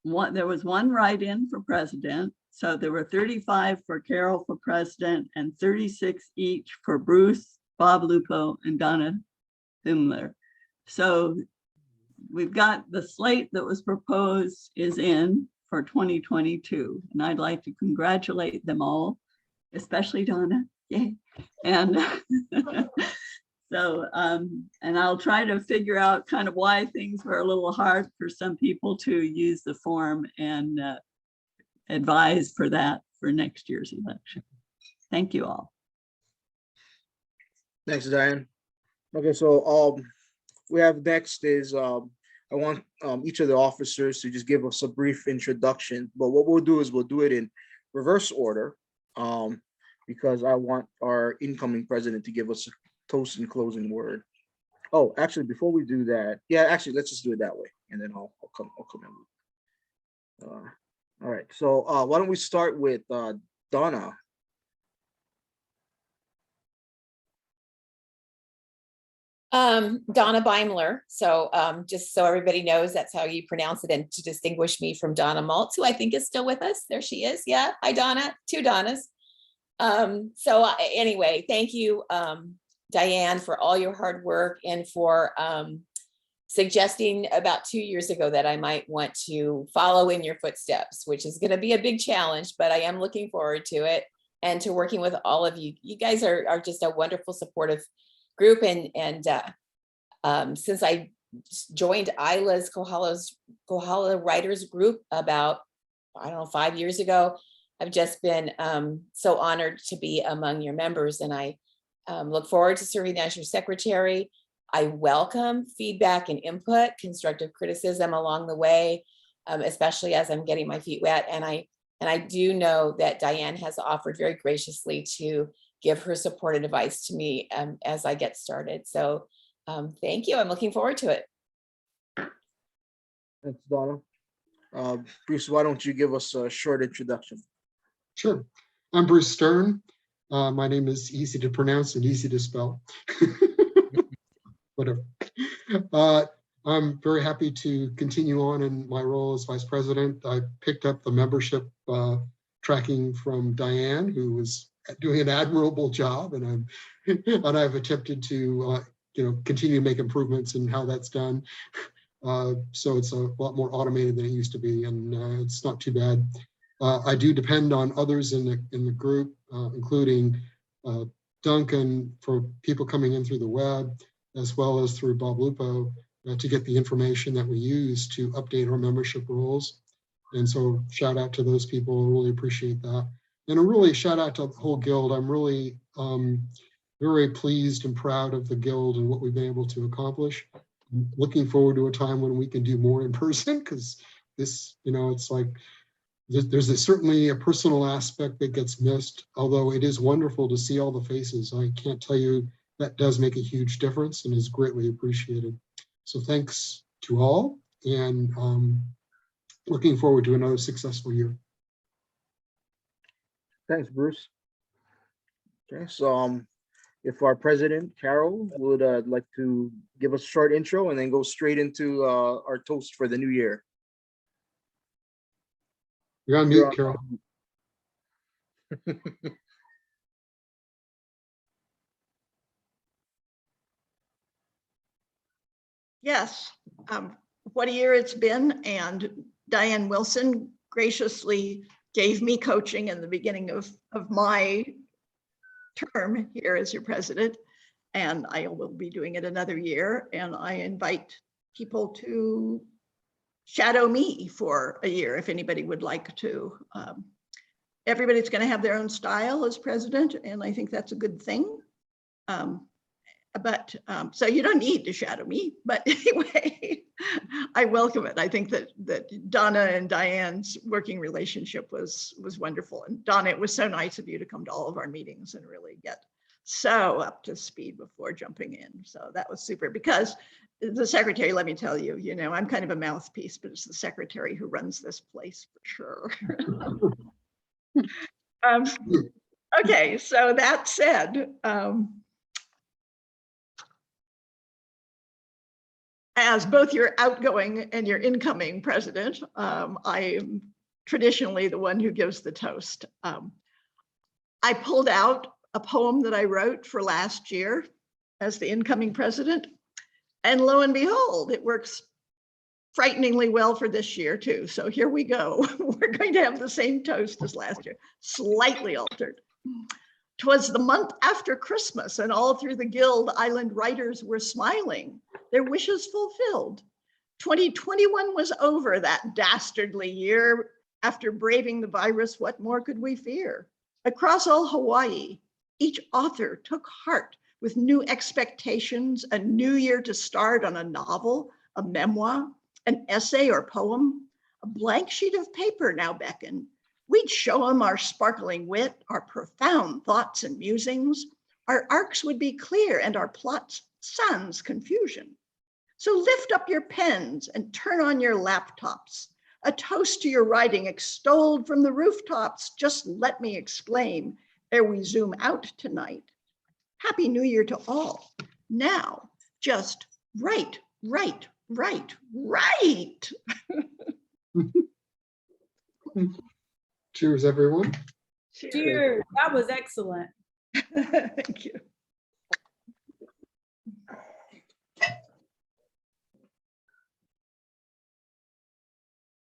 there was 1 write-in for president. So there were 35 for Carol for president and 36 each for Bruce, Bob Lupo, and Donna Himmler. So we've got the slate that was proposed is in for 2022. And I'd like to congratulate them all, especially Donna. Yay. And so, and I'll try to figure out kind of why things were a little hard for some people to use the form and advise for that for next year's election. Thank you all. Thanks, Diane. Okay, so we have next is I want each of the officers to just give us a brief introduction, but what we'll do is we'll do it in reverse order because I want our incoming president to give us a toast and closing word. Oh, actually, before we do that, yeah, actually, let's just do it that way, and then I'll come in. All right, so why don't we start with Donna? Donna Beimler. So just so everybody knows, that's how you pronounce it, and to distinguish me from Donna Maltz, who I think is still with us. There she is. Yeah. Hi, Donna. Two Donnas. Anyway, thank you, Diane, for all your hard work and for suggesting about 2 years ago that I might want to follow in your footsteps, which is going to be a big challenge, but I am looking forward to it and to working with all of you. You guys are just a wonderful, supportive group. And since I joined Isla's Kohala Writers Group about, I don't know, 5 years ago, I've just been so honored to be among your members, and I look forward to serving as your secretary. I welcome feedback and input, constructive criticism along the way, especially as I'm getting my feet wet. And I do know that Diane has offered very graciously to give her support and advice to me as I get started. So thank you. I'm looking forward to it. Thanks, Donna. Bruce, why don't you give us a short introduction? Sure. I'm Bruce Stern. My name is easy to pronounce and easy to spell. Whatever. I'm very happy to continue on in my role as vice president. I picked up the membership tracking from Diane, who was doing an admirable job, and I've attempted to continue to make improvements in how that's done. So it's a lot more automated than it used to be, and it's not too bad. I do depend on others in the group, including Duncan, for people coming in through the web, as well as through Bob Lupo, to get the information that we use to update our membership rules. And so shout out to those people, really appreciate that. And a really shout out to the whole guild. I'm really very pleased and proud of the guild and what we've been able to accomplish. I'm looking forward to a time when we can do more in person, because this, it's like, there's certainly a personal aspect that gets missed, although it is wonderful to see all the faces. I can't tell you, that does make a huge difference and is greatly appreciated. So thanks to all, and looking forward to another successful year. Thanks, Bruce. Okay, so if our president, Carol, would like to give us a short intro and then go straight into our toast for the new year. You're on mute, Carol. Yes, what a year it's been, and Diane Wilson graciously gave me coaching in the beginning of my term here as your president, and I will be doing it another year, and I invite people to shadow me for a year if anybody would like to. Everybody's going to have their own style as president, and I think that's a good thing. So you don't need to shadow me, but anyway, I welcome it. I think that Donna and Diane's working relationship was wonderful. And Donna, it was so nice of you to come to all of our meetings and really get so up to speed before jumping in. So that was super, because the secretary, let me tell you, I'm kind of a mouthpiece, but it's the secretary who runs this place for sure. Okay, so that said, as both your outgoing and your incoming president, I am traditionally the one who gives the toast. I pulled out a poem that I wrote for last year as the incoming president, and lo and behold, it works frighteningly well for this year too. So here we go. We're going to have the same toast as last year, slightly altered. 'Twas the month after Christmas, and all through the guild, island writers were smiling, their wishes fulfilled. 2021 was over, that dastardly year. After braving the virus, what more could we fear? Across all Hawaii, each author took heart with new expectations, a new year to start on a novel, a memoir, an essay or poem. A blank sheet of paper now beckoned. We'd show them our sparkling wit, our profound thoughts and musings. Our arcs would be clear and our plots sans confusion. So lift up your pens and turn on your laptops. A toast to your writing extolled from the rooftops. Just let me exclaim, ere we zoom out tonight. Happy New Year to all. Now, just right. Cheers, everyone. Cheers. That was excellent. Thank you.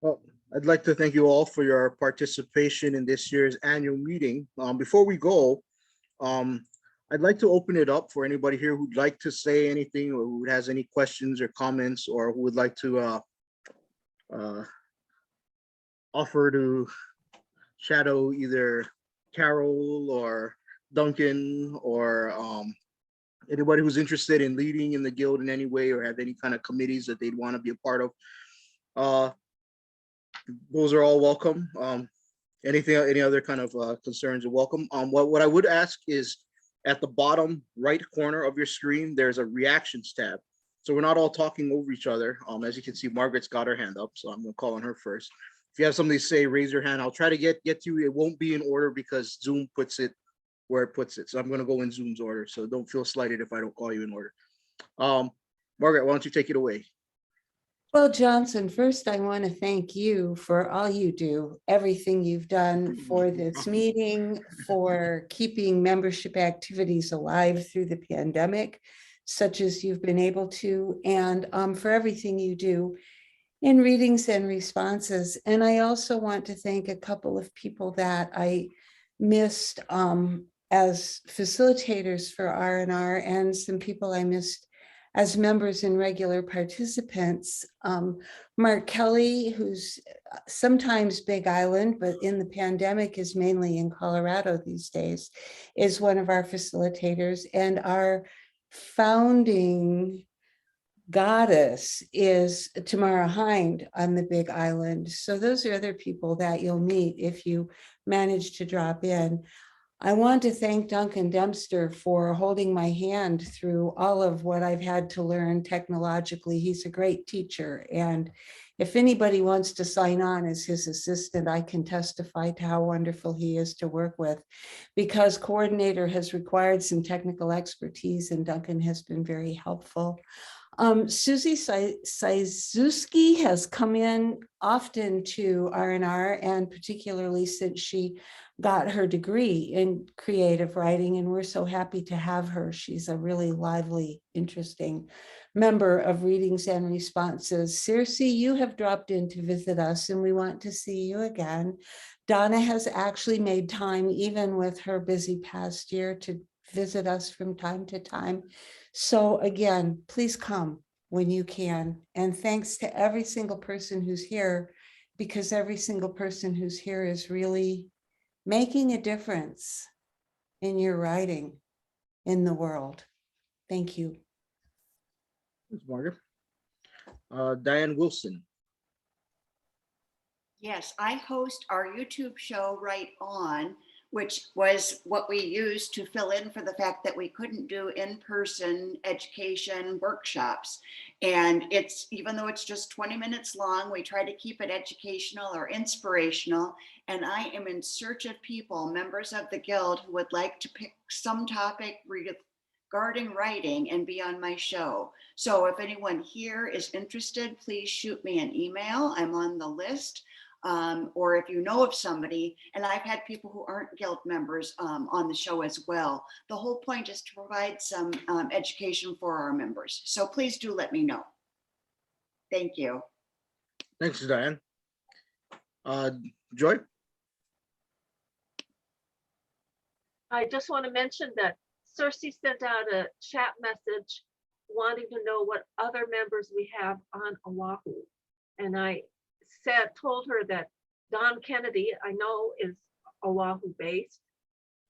Well, I'd like to thank you all for your participation in this year's annual meeting. Before we go, I'd like to open it up for anybody here who'd like to say anything or who has any questions or comments or who would like to offer to shadow either Carol or Duncan or anybody who's interested in leading in the guild in any way or have any kind of committees that they'd want to be a part of. Those are all welcome. Any other kind of concerns are welcome. What I would ask is at the bottom right corner of your screen, there's a reactions tab. So we're not all talking over each other. As you can see, Margaret's got her hand up, so I'm gonna call on her first. If you have something to say, raise your hand. I'll try to get to you. It won't be in order because Zoom puts it where it puts it. So I'm gonna go in Zoom's order. So don't feel slighted if I don't call you in order. Margaret, why don't you take it away? Well, Johnson, first I want to thank you for all you do, everything you've done for this meeting, for keeping membership activities alive through the pandemic, such as you've been able to, and for everything you do in readings and responses. And I also want to thank a couple of people that I missed as facilitators for R&R and some people I missed as members and regular participants. Mark Kelly, who's sometimes Big Island, but in the pandemic is mainly in Colorado these days, is one of our facilitators, and our founding goddess is Tamara Hind on the Big Island. So those are other people that you'll meet if you manage to drop in. I want to thank Duncan Dempster for holding my hand through all of what I've had to learn technologically. He's a great teacher. And if anybody wants to sign on as his assistant, I can testify to how wonderful he is to work with, because coordinator has required some technical expertise and Duncan has been very helpful. Susie Seizusky has come in often to R&R, and particularly since she got her degree in creative writing, and we're so happy to have her. She's a really lively, interesting member of Readings and Responses. Circe, you have dropped in to visit us, and we want to see you again. Donna has actually made time, even with her busy past year, to visit us from time to time. So again, please come when you can. And thanks to every single person who's here, because every single person who's here is really making a difference in your writing in the world. Thank you. Thanks, Margaret. Diane Wilson. Yes, I host our YouTube show Right On, which was what we used to fill in for the fact that we couldn't do in-person education workshops. And it's, even though it's just 20 minutes long, we try to keep it educational or inspirational. And I am in search of people, members of the Guild, who would like to pick some topic regarding writing and be on my show. So if anyone here is interested, please shoot me an email. I'm on the list. Or if you know of somebody, and I've had people who aren't Guild members on the show as well. The whole point is to provide some education for our members. So please do let me know. Thank you. Thanks, Diane. Joy? I just want to mention that Circe sent out a chat message wanting to know what other members we have on Oahu. And I told her that Don Kennedy, I know, is Oahu based,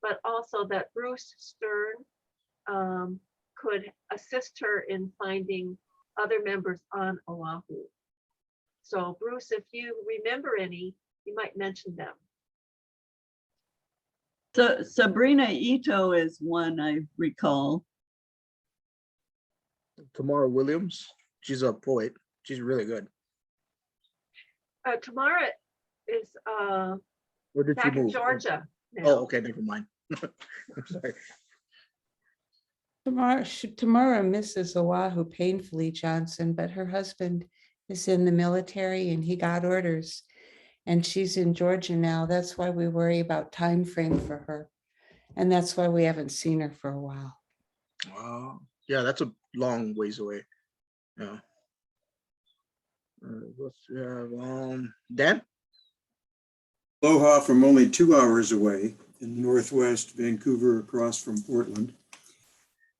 but also that Bruce Stern could assist her in finding other members on Oahu. So Bruce, if you remember any, you might mention them. So Sabrina Ito is one I recall. Tamara Williams. She's a poet. She's really good. Tamara is Where did back she in move? Georgia now. Oh, okay, never mind. I'm sorry. Tomorrow misses Oahu painfully, Johnson, but her husband is in the military and he got orders. And she's in Georgia now. That's why we worry about time frame for her. And that's why we haven't seen her for a while. Yeah, that's a long ways away. Yeah. Dan? Aloha from only 2 hours away in Northwest Vancouver, across from Portland,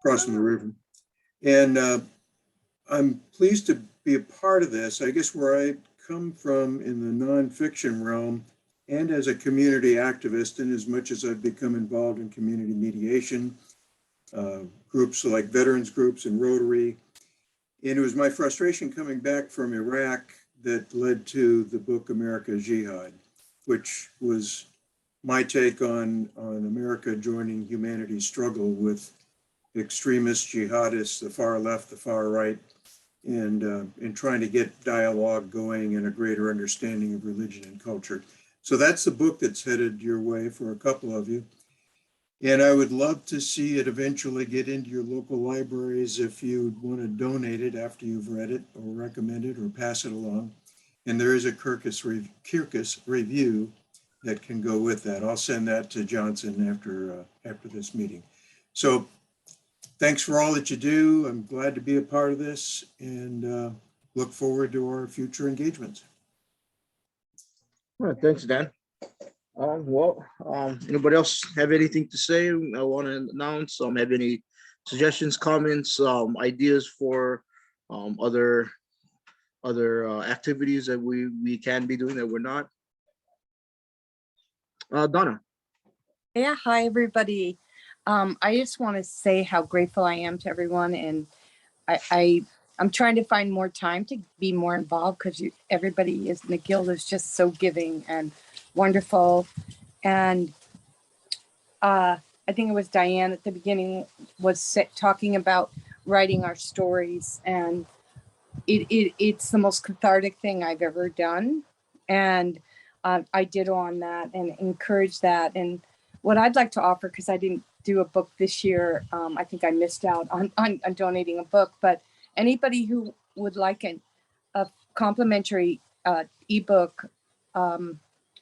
crossing the river. And I'm pleased to be a part of this. I guess where I come from in the nonfiction realm and as a community activist, and as much as I've become involved in community mediation, groups like veterans groups and Rotary. And it was my frustration coming back from Iraq that led to the book America Jihad, which was my take on America joining humanity's struggle with extremist jihadists, the far left, the far right, and trying to get dialogue going and a greater understanding of religion and culture. So that's the book that's headed your way for a couple of you. And I would love to see it eventually get into your local libraries if you want to donate it after you've read it or recommend it or pass it along. And there is a Kirkus review that can go with that. I'll send that to Johnson after this meeting. So thanks for all that you do. I'm glad to be a part of this and look forward to our future engagements. All right, thanks, Dan. Anybody else have anything to say? I want to announce, have any suggestions, comments, ideas for other activities that we can be doing that we're not? Donna. Yeah, hi, everybody. I just want to say how grateful I am to everyone. And I'm trying to find more time to be more involved because everybody in the guild is just so giving and wonderful. And I think it was Diane at the beginning was talking about writing our stories. And it's the most cathartic thing I've ever done. And I did on that and encourage that. And what I'd like to offer, because I didn't do a book this year, I think I missed out on donating a book, but anybody who would like a complimentary ebook,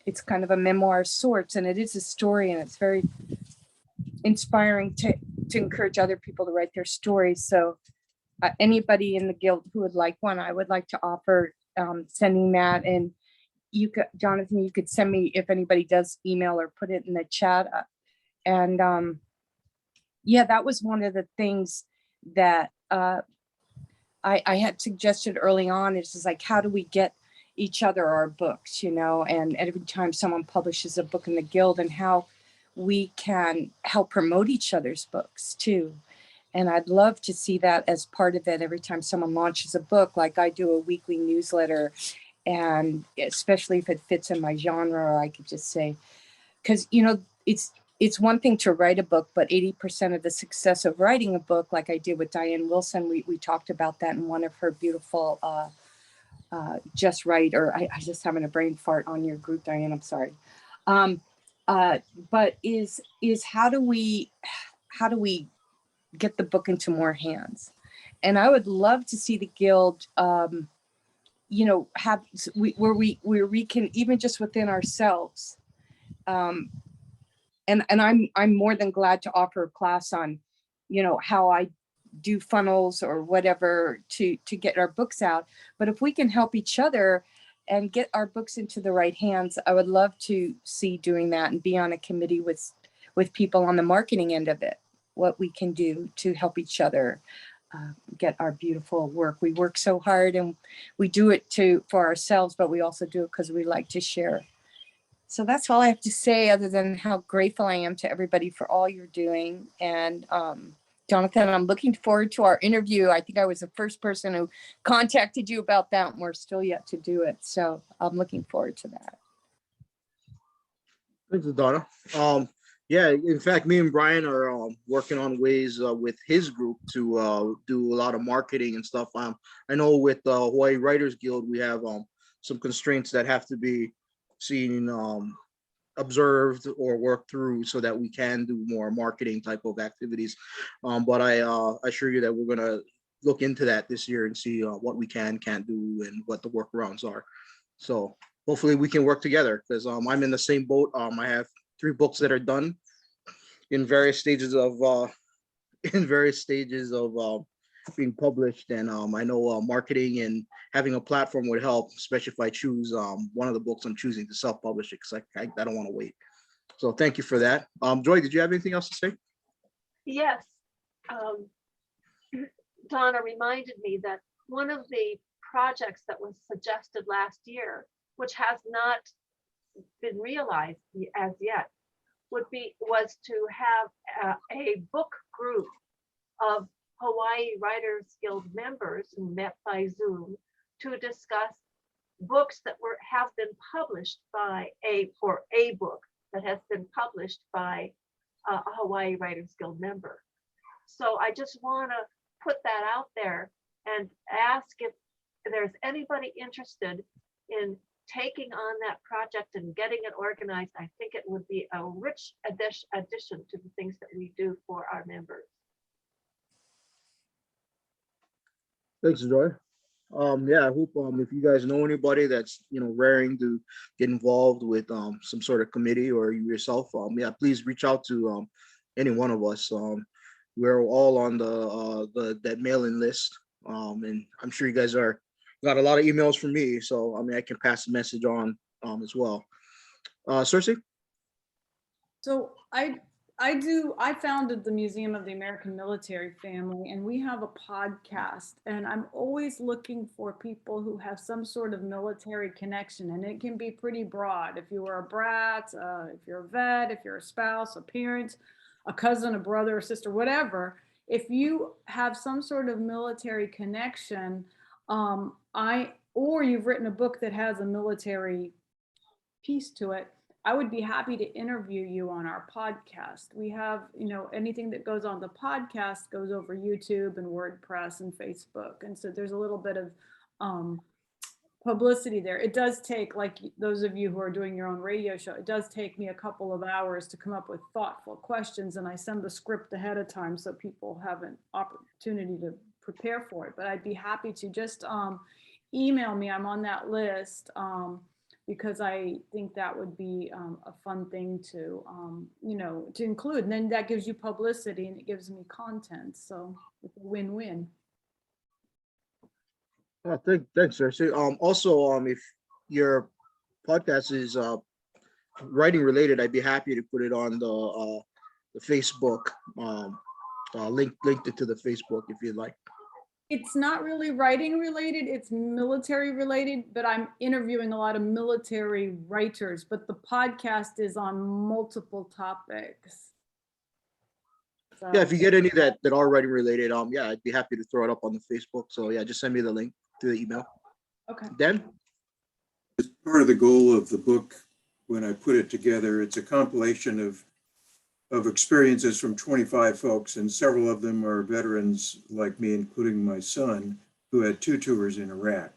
it's kind of a memoir of sorts, and it is a story, and it's very inspiring to encourage other people to write their stories. So anybody in the guild who would like one, I would like to offer sending that. And you could, Jonathan, you could send me if anybody does email or put it in the chat. And yeah, that was one of the things that I had suggested early on. Is like, how do we get each other our books, you know, and every time someone publishes a book in the guild, and how we can help promote each other's books too. And I'd love to see that as part of it. Every time someone launches a book, like I do a weekly newsletter, and especially if it fits in my genre, I could just say, because, you know, it's one thing to write a book, but 80% of the success of writing a book, like I did with Diane Wilson, we talked about that in one of her beautiful Just Right, or I just having a brain fart on your group, Diane, I'm sorry. But is how do we get the book into more hands? And I would love to see the guild, you know, where we can, even just within ourselves. And I'm more than glad to offer a class on, you know, how I do funnels or whatever to get our books out. But if we can help each other and get our books into the right hands, I would love to see doing that and be on a committee with people on the marketing end of it, what we can do to help each other get our beautiful work. We work so hard, and we do it for ourselves, but we also do it because we like to share. So that's all I have to say, other than how grateful I am to everybody for all you're doing. And Jonathan, I'm looking forward to our interview. I think I was the first person who contacted you about that, and we're still yet to do it. So I'm looking forward to that. Thanks, Donna. Yeah, in fact, me and Brian are working on ways with his group to do a lot of marketing and stuff. I know with the Hawaii Writers Guild, we have some constraints that have to be seen observed or worked through so that we can do more marketing type of activities. But I assure you that we're gonna look into that this year and see what we can't do and what the workarounds are. So hopefully we can work together, because I'm in the same boat. I have 3 books that are done in various stages of being published, and I know marketing and having a platform would help, especially if I choose one of the books I'm choosing to self-publish it, because I don't want to wait. So thank you for that. Joy, did you have anything else to say? Yes. Donna reminded me that one of the projects that was suggested last year, which has not been realized as yet, was to have a book group of Hawaii Writers Guild members who met by Zoom to discuss books that have been published by a book that has been published by a Hawaii Writers Guild member. So I just want to put that out there and ask if there's anybody interested in taking on that project and getting it organized. I think it would be a rich addition to the things that we do for our members. Thanks, Joy. Yeah, I hope if you guys know anybody that's raring to get involved with some sort of committee, or you yourself, yeah, please reach out to any one of us. We're all on that mailing list, and I'm sure you guys got a lot of emails from me, so I mean I can pass the message on as well. Cersei? So I founded the Museum of the American Military Family, and we have a podcast, and I'm always looking for people who have some sort of military connection, and it can be pretty broad. If you were a brat, if you're a vet, if you're a spouse, a parent, a cousin, a brother, a sister, whatever, if you have some sort of military connection, or you've written a book that has a military piece to it, I would be happy to interview you on our podcast. We have, anything that goes on the podcast goes over YouTube and WordPress and Facebook. And so there's a little bit of publicity there. It does take, like those of you who are doing your own radio show, it does take me a couple of hours to come up with thoughtful questions. And I send the script ahead of time so people have an opportunity to prepare for it. But I'd be happy to just email me. I'm on that list. Because I think that would be a fun thing to, to include. And then that gives you publicity and it gives me content. So it's a win-win. Thanks, Cersei. Also, if your podcast is writing related, I'd be happy to put it on the Facebook. Linked it to the Facebook if you'd like. It's not really writing related, it's military related, but I'm interviewing a lot of military writers, but the podcast is on multiple topics. So, Yeah, if you get any that are writing related, yeah, I'd be happy to throw it up on the Facebook. So yeah, just send me the link to the email. Okay. Dan? As part of the goal of the book, when I put it together, it's a compilation of experiences from 25 folks, and several of them are veterans like me, including my son, who had 2 tours in Iraq.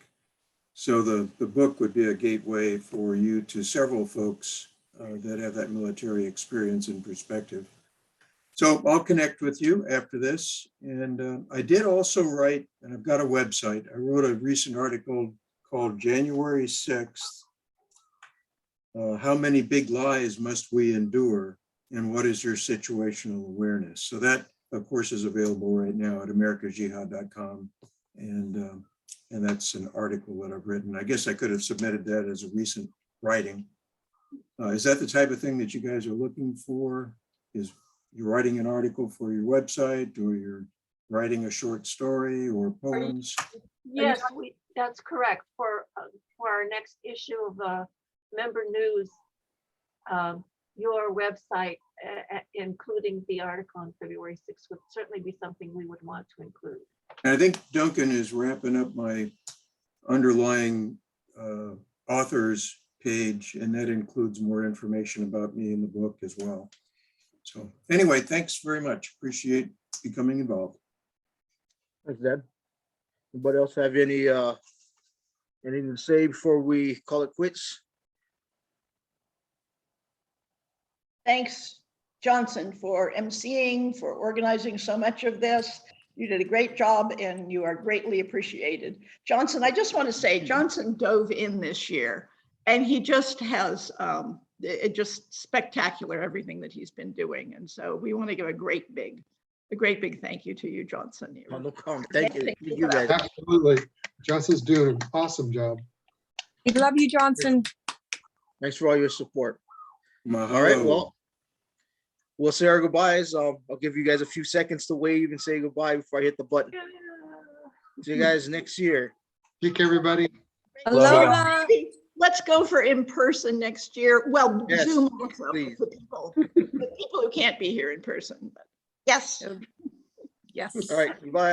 So the book would be a gateway for you to several folks that have that military experience and perspective. So I'll connect with you after this. And I did also write, and I've got a website, I wrote a recent article called January 6th, How Many Big Lies Must We Endure? And what is your situational awareness? So that, of course, is available right now at americasjihad.com. And that's an article that I've written. I guess I could have submitted that as a recent writing. Is that the type of thing that you guys are looking for? Is you're writing an article for your website, or you're writing a short story or poems? Yes, that's correct. For our next issue of Member News, your website, including the article on February 6th, would certainly be something we would want to include. And I think Duncan is wrapping up my underlying authors page, and that includes more information about me in the book as well. So anyway, thanks very much. Appreciate becoming involved. Thanks, Dan. Anybody else have anything to say before we call it quits? thanks, Johnson, for emceeing, for organizing so much of this. You did a great job and you are greatly appreciated. Johnson, I just want to say, Johnson dove in this year and he just has, it just spectacular, everything that he's been doing. And so we want to give a great big thank you to you, Johnson. You Oh, were no problem. Thank you. amazing. Thank you guys. Absolutely. Johnson's doing an awesome job. We love you, Johnson. Thanks for all your support. Mahalo. All right, well, we'll say our goodbyes. I'll give you guys a few seconds to wave and say goodbye before I hit the button. See you guys next year. Thank everybody. Aloha. Let's go for in-person next year. Well, Yes, Zoom also please. for the people who can't be here in person. But yes. Yes. All right, goodbye.